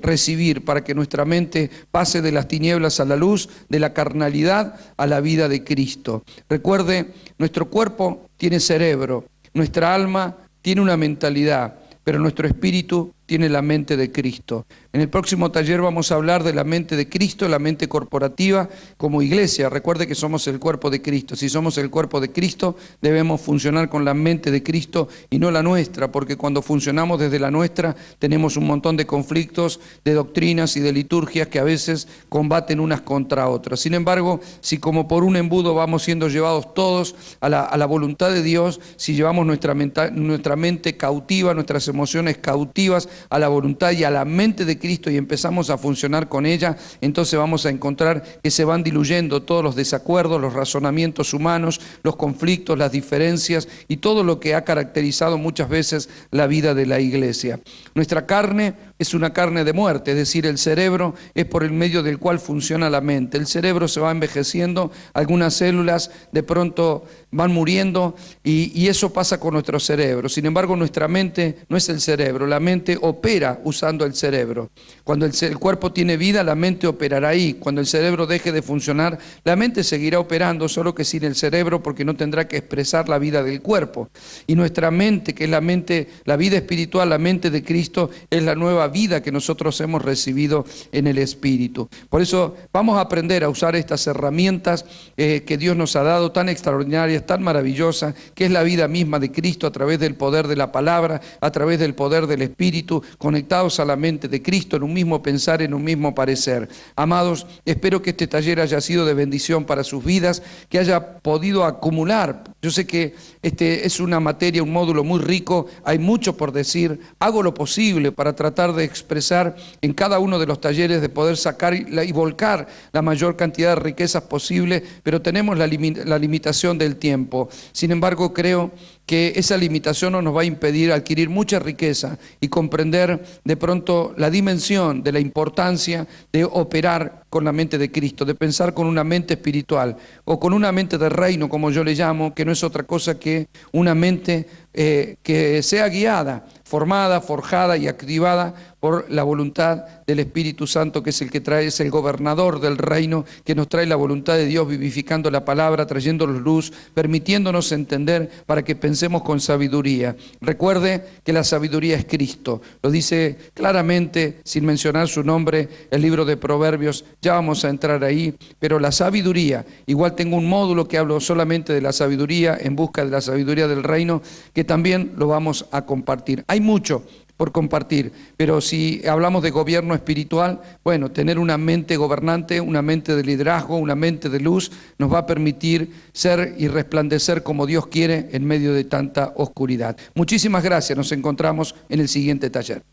recibir para que nuestra mente pase de las tinieblas a la luz, de la carnalidad a la vida de Cristo. Recuerde, nuestro cuerpo tiene cerebro, nuestra alma tiene una mentalidad, pero nuestro espíritu tiene la mente de Cristo. En el próximo taller vamos a hablar de la mente de Cristo, la mente corporativa como iglesia. Recuerde que somos el cuerpo de Cristo. Si somos el cuerpo de Cristo, debemos funcionar con la mente de Cristo y no la nuestra, porque cuando funcionamos desde la nuestra tenemos un montón de conflictos, de doctrinas y de liturgias que a veces combaten unas contra otras. Sin embargo, si como por un embudo vamos siendo llevados todos a la voluntad de Dios, si llevamos nuestra mente cautiva, nuestras emociones cautivas a la voluntad y a la mente de Cristo, y empezamos a funcionar con ella, entonces vamos a encontrar que se van diluyendo todos los desacuerdos, los razonamientos humanos, los conflictos, las diferencias y todo lo que ha caracterizado muchas veces la vida de la iglesia. Nuestra carne es una carne de muerte, es decir, el cerebro es por el medio del cual funciona la mente. El cerebro se va envejeciendo, algunas células de pronto van muriendo y eso pasa con nuestro cerebro. Sin embargo, nuestra mente no es el cerebro, la mente opera usando el cerebro. Cuando el cuerpo tiene vida, la mente operará ahí. Cuando el cerebro deje de funcionar, la mente seguirá operando, solo que sin el cerebro, porque no tendrá que expresar la vida del cuerpo. Y nuestra mente, que es la vida espiritual, la mente de Cristo, es la nueva vida que nosotros hemos recibido en el Espíritu. Por eso vamos a aprender a usar estas herramientas que Dios nos ha dado, tan extraordinarias, tan maravillosas, que es la vida misma de Cristo, a través del poder de la palabra, a través del poder del Espíritu, espíritu, conectados a la mente de Cristo, en un mismo pensar, en un mismo parecer. Amados, espero que este taller haya sido de bendición para sus vidas, que haya podido acumular. Yo sé que este es una materia, un módulo muy rico, hay mucho por decir. Hago lo posible para tratar de expresar en cada uno de los talleres, de poder sacar y volcar la mayor cantidad de riquezas posible, pero tenemos la limitación del tiempo. Sin embargo, creo que esa limitación no nos va a impedir adquirir mucha riqueza y comprender de pronto la dimensión de la importancia de operar con la mente de Cristo, de pensar con una mente espiritual o con una mente de reino, como yo le llamo, que no es otra cosa que una mente que sea guiada, formada, forjada y activada por la voluntad del Espíritu Santo, que es el que trae, es el gobernador del reino, que nos trae la voluntad de Dios, vivificando la palabra, trayéndonos luz, permitiéndonos entender para que pensemos con sabiduría. Recuerde que la sabiduría es Cristo, lo dice claramente, sin mencionar su nombre, el libro de Proverbios. Ya vamos a entrar ahí, pero la sabiduría, igual tengo un módulo que hablo solamente de la sabiduría, en busca de la sabiduría del reino, que también lo vamos a compartir. Hay mucho por compartir, pero si hablamos de gobierno espiritual, bueno, tener una mente gobernante, una mente de liderazgo, una mente de luz, nos va a permitir ser y resplandecer como Dios quiere en medio de tanta oscuridad. Muchísimas gracias, nos encontramos en el siguiente taller.